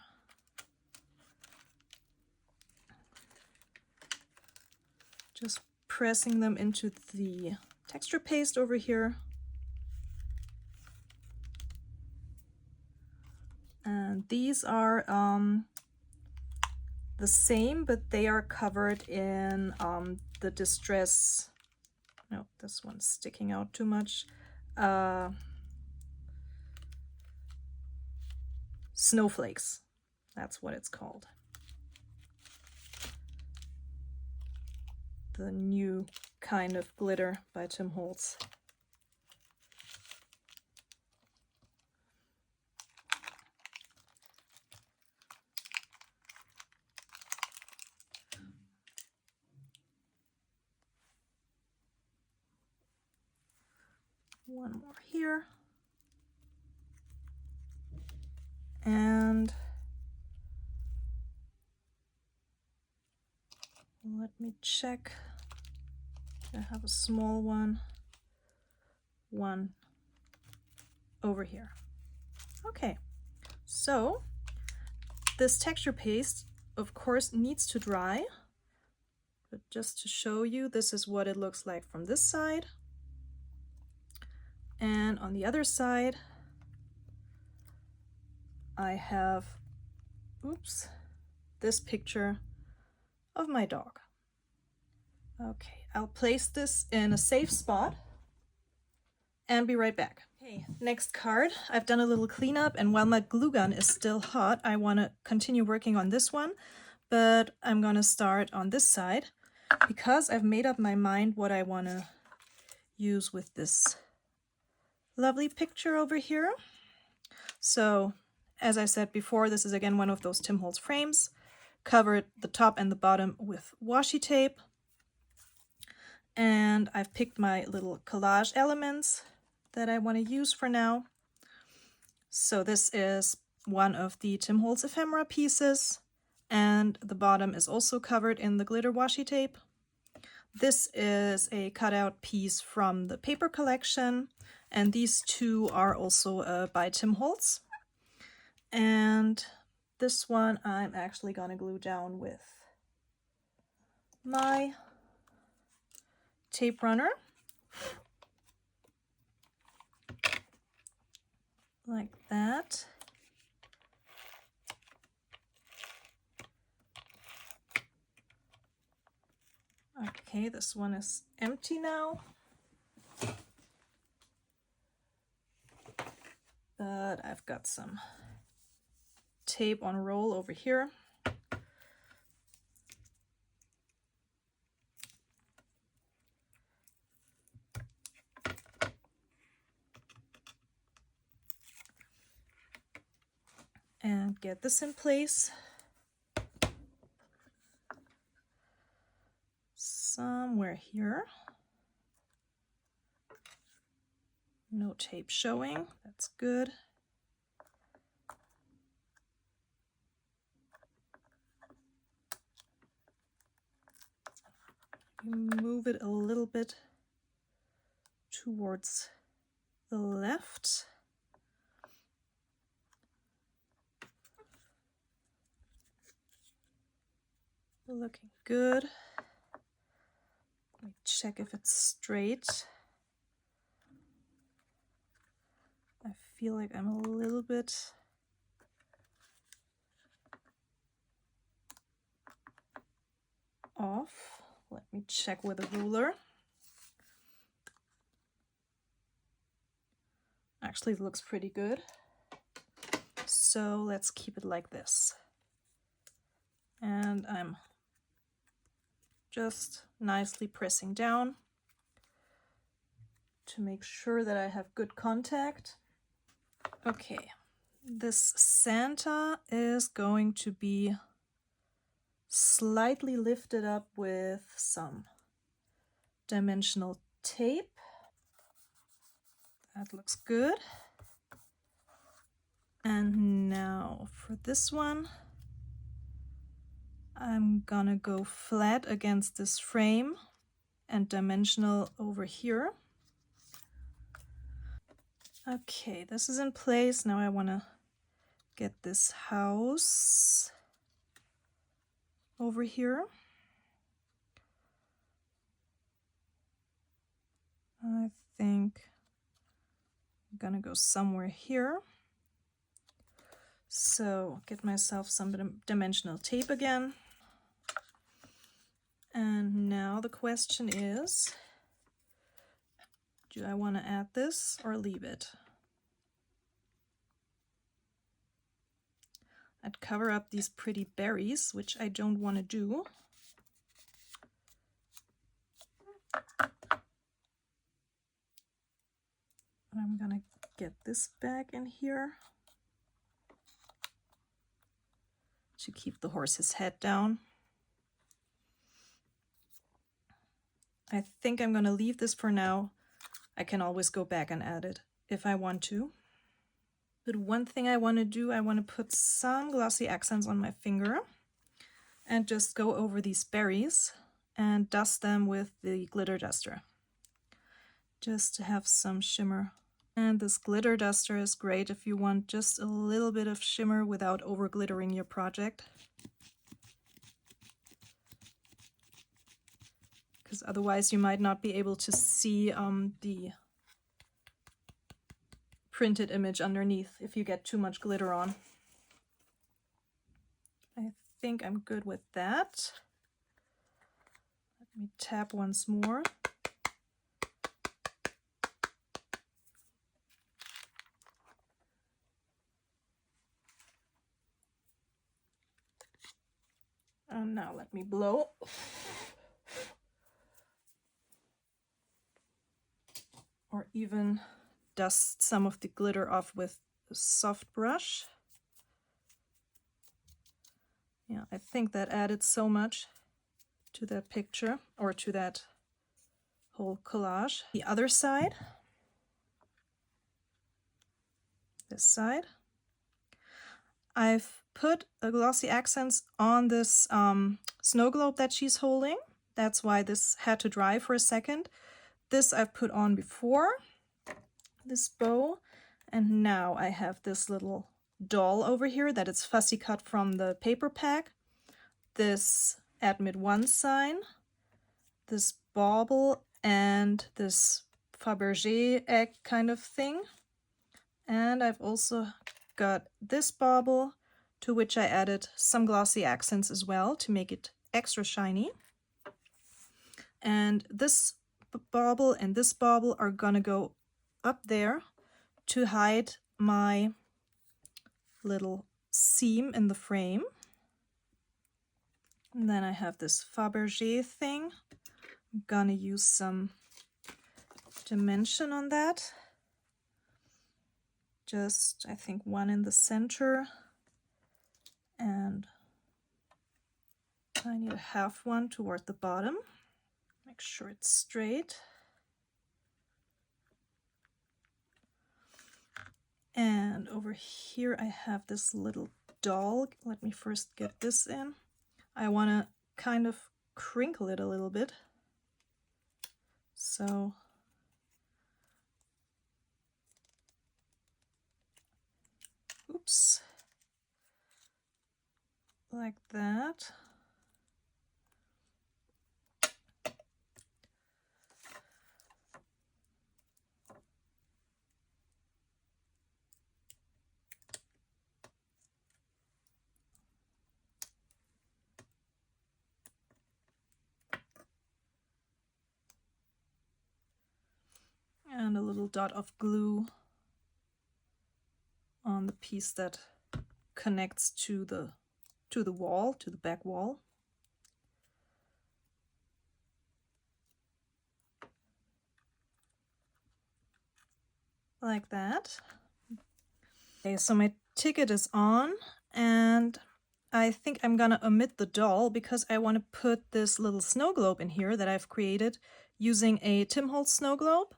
Just pressing them into the texture paste over here. And these are the same, but they are covered in the Distress, no, this one's sticking out too much, snowflakes, that's what it's called. The new kind of glitter by Tim Holtz. One more here. And let me check. I have a small one. One over here. Okay, so This texture paste, of course, needs to dry. But just to show you, this is what it looks like from this side. And on the other side, I have, oops, this picture of my dog. Okay, I'll place this in a safe spot and be right back. Okay, next card. I've done a little cleanup, and while my glue gun is still hot, I want to continue working on this one, but I'm going to start on this side because I've made up my mind what I want to use with this lovely picture over here. So, as I said before, this is again one of those Tim Holtz frames. Covered the top and the bottom with washi tape. And I've picked my little collage elements that I want to use for now. So this is one of the Tim Holtz ephemera pieces, and the bottom is also covered in the glitter washi tape. This is a cutout piece from the paper collection, and these two are also by Tim Holtz. And this one I'm actually gonna glue down with my tape runner. Like that. Okay, this one is empty now. But I've got some tape on roll over here. And get this in place. Somewhere here. No tape showing, that's good. Move it a little bit towards the left. Looking good. Let me check if it's straight. I feel like I'm a little bit off. Let me check with a ruler. Actually, it looks pretty good. So let's keep it like this. And I'm just nicely pressing down to make sure that I have good contact. Okay, this Santa is going to be slightly lifted up with some dimensional tape. That looks good. And now for this one, I'm gonna go flat against this frame and dimensional over here. Okay, this is in place. Now I want to get this house over here. I think I'm gonna go somewhere here. So get myself some dimensional tape again. And now the question is, do I want to add this or leave it? I'd cover up these pretty berries, which I don't want to do. I'm gonna get this back in here to keep the horse's head down. I think I'm gonna leave this for now. I can always go back and add it if I want to. But one thing I want to do, I want to put some glossy accents on my finger and just go over these berries and dust them with the glitter duster, just to have some shimmer And this glitter duster is great if you want just a little bit of shimmer without over glittering your project. Because otherwise you might not be able to see the printed image underneath if you get too much glitter on. I think I'm good with that. Let me tap once more. And now let me blow. Or even dust some of the glitter off with a soft brush. Yeah, I think that added so much to that picture, or to that whole collage. The other side, this side, I've put a glossy accents on this snow globe that she's holding. That's why this had to dry for a second. This I've put on before, this bow, and now I have this little doll over here that is fussy cut from the paper pack, this Admit One sign, this bauble, and this Fabergé egg kind of thing. And I've also got this bauble, to which I added some glossy accents as well to make it extra shiny. And this bauble and this bauble are gonna go up there to hide my little seam in the frame. And then I have this Fabergé thing. I'm gonna use some dimension on that. Just, I think, one in the center, and I need a half one toward the bottom. Make sure it's straight. And over here I have this little doll. Let me first get this in. I want to kind of crinkle it a little bit. So oops, like that. And a little dot of glue on the piece that connects to the wall, to the back wall. Like that. Okay, so my ticket is on, and I think I'm gonna omit the doll because I want to put this little snow globe in here that I've created using a Tim Holtz snow globe.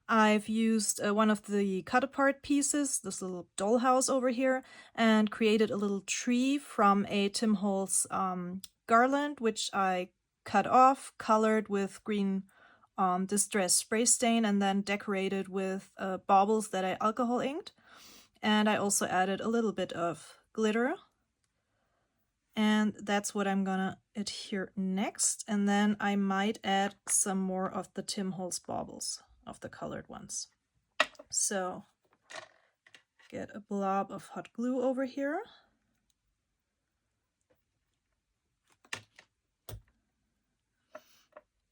I've used one of the cut-apart pieces, this little dollhouse over here, and created a little tree from a Tim Holtz garland, which I cut off, colored with green distress spray stain, and then decorated with baubles that I alcohol inked. And I also added a little bit of glitter. And that's what I'm gonna adhere next. And then I might add some more of the Tim Holtz baubles, of the colored ones. So get a blob of hot glue over here.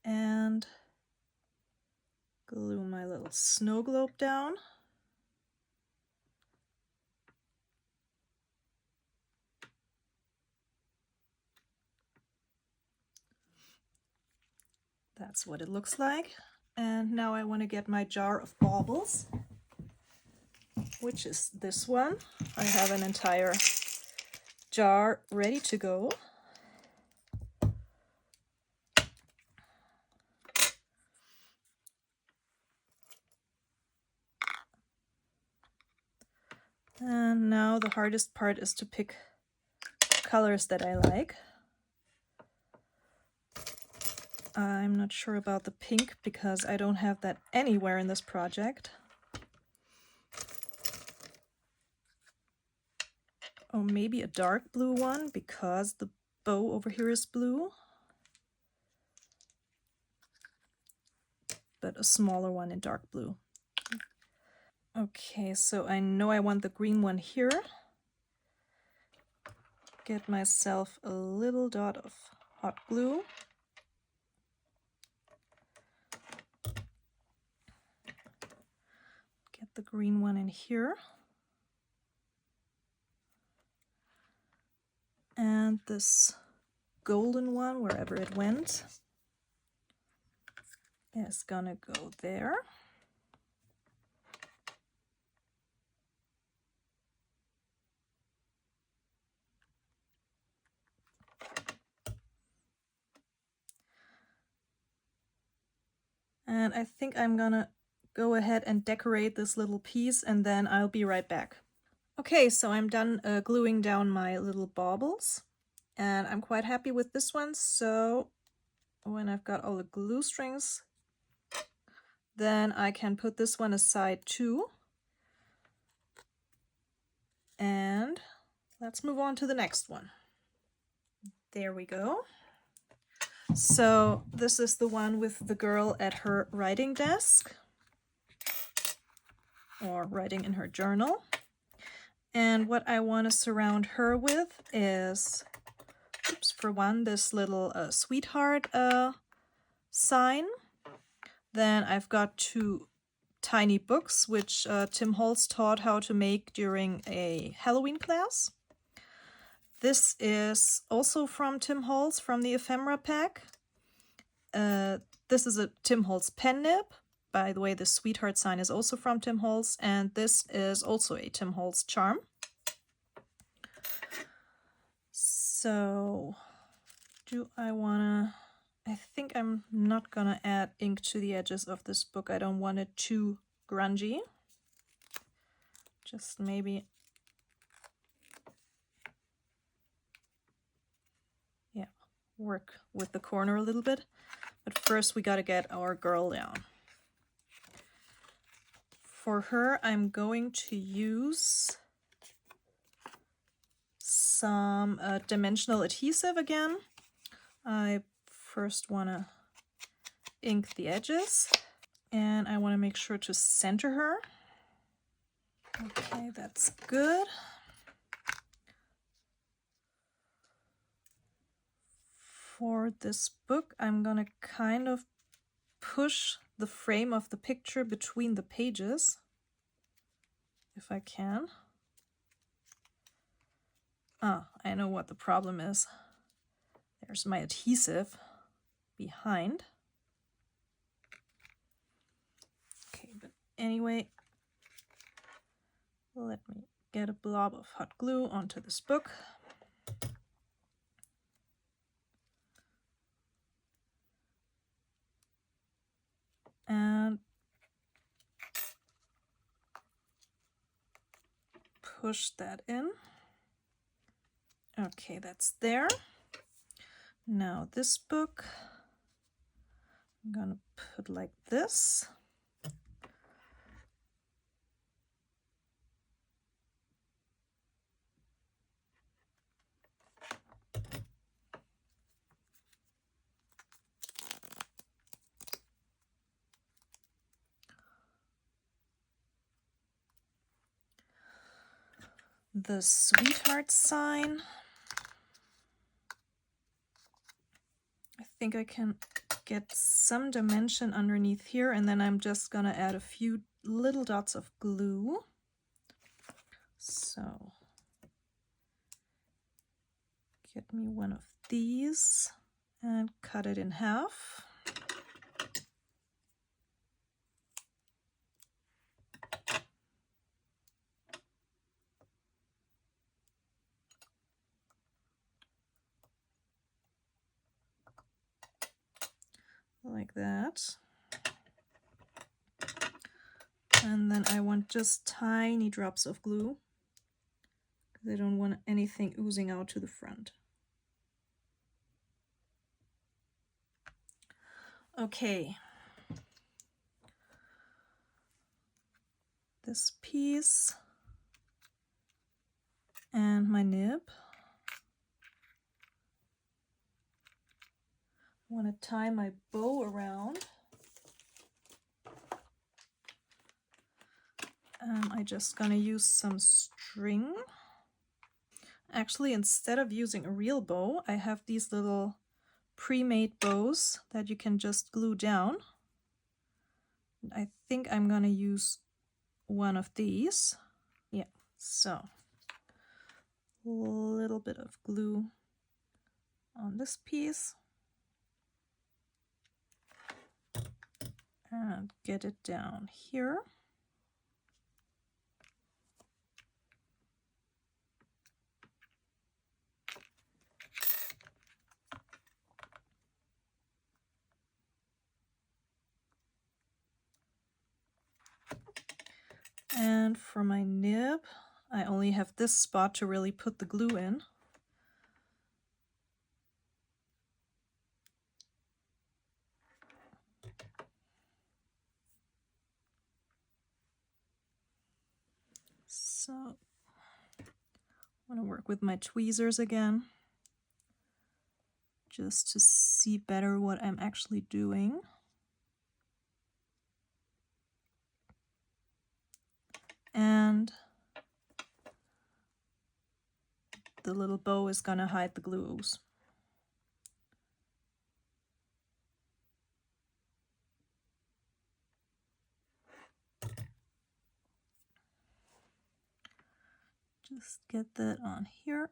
And glue my little snow globe down. That's what it looks like. And now I want to get my jar of baubles, which is this one. I have an entire jar ready to go. And now the hardest part is to pick colors that I like. I'm not sure about the pink because I don't have that anywhere in this project. or maybe a dark blue one because the bow over here is blue, but a smaller one in dark blue. Okay, so I know I want the green one here. Get myself a little dot of hot glue. Get the green one in here. And this golden one, wherever it went, is gonna go there. And I think I'm gonna go ahead and decorate this little piece, and then I'll be right back. Okay, so I'm done gluing down my little baubles, and I'm quite happy with this one. So when I've got all the glue strings, then I can put this one aside too. And let's move on to the next one. There we go. So this is the one with the girl at her writing desk, or writing in her journal. And what I want to surround her with is, for one, this little sweetheart sign. Then I've got two tiny books, which Tim Holtz taught how to make during a Halloween class. This is also from Tim Holtz, from the ephemera pack. This is a Tim Holtz pen nib. By the way, the sweetheart sign is also from Tim Holtz, and this is also a Tim Holtz charm. So, I think I'm not gonna add ink to the edges of this book. I don't want it too grungy. Just maybe, yeah, work with the corner a little bit. But first we gotta get our girl down. For her, I'm going to use some dimensional adhesive again. I first want to ink the edges, and I want to make sure to center her. Okay, that's good. For this book, I'm gonna kind of push the frame of the picture between the pages, if I can. Ah, I know what the problem is. There's my adhesive behind. Okay, but anyway, let me get a blob of hot glue onto this book. And push that in. Okay, that's there. Now this book, I'm gonna put like this. The sweetheart sign, I think I can get some dimension underneath here, and then I'm just gonna add a few little dots of glue. So get me one of these and cut it in half. Like that. And then I want just tiny drops of glue, because I don't want anything oozing out to the front. Okay. This piece And my nib. I want to tie my bow around. I'm just gonna use some string. Actually, instead of using a real bow, I have these little pre-made bows that you can just glue down. I think I'm gonna use one of these. Yeah, so a little bit of glue on this piece and get it down here. And for my nib, I only have this spot to really put the glue in. So I want to work with my tweezers again, just to see better what I'm actually doing. And the little bow is gonna hide the glue ooze. Just get that on here,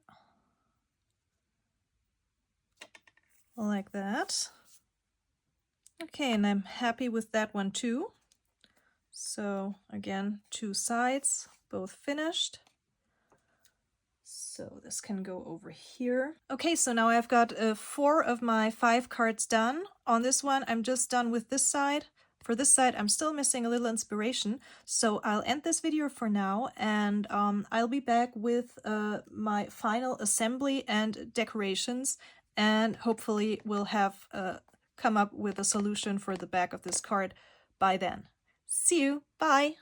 like that. Okay, and I'm happy with that one too. So again, 2 sides, both finished. So this can go over here. Okay, so now I've got 4 of my 5 cards done. On this one, I'm just done with this side. For this side, I'm still missing a little inspiration, so I'll end this video for now, and I'll be back with my final assembly and decorations, and hopefully we'll have come up with a solution for the back of this card by then. See you, bye!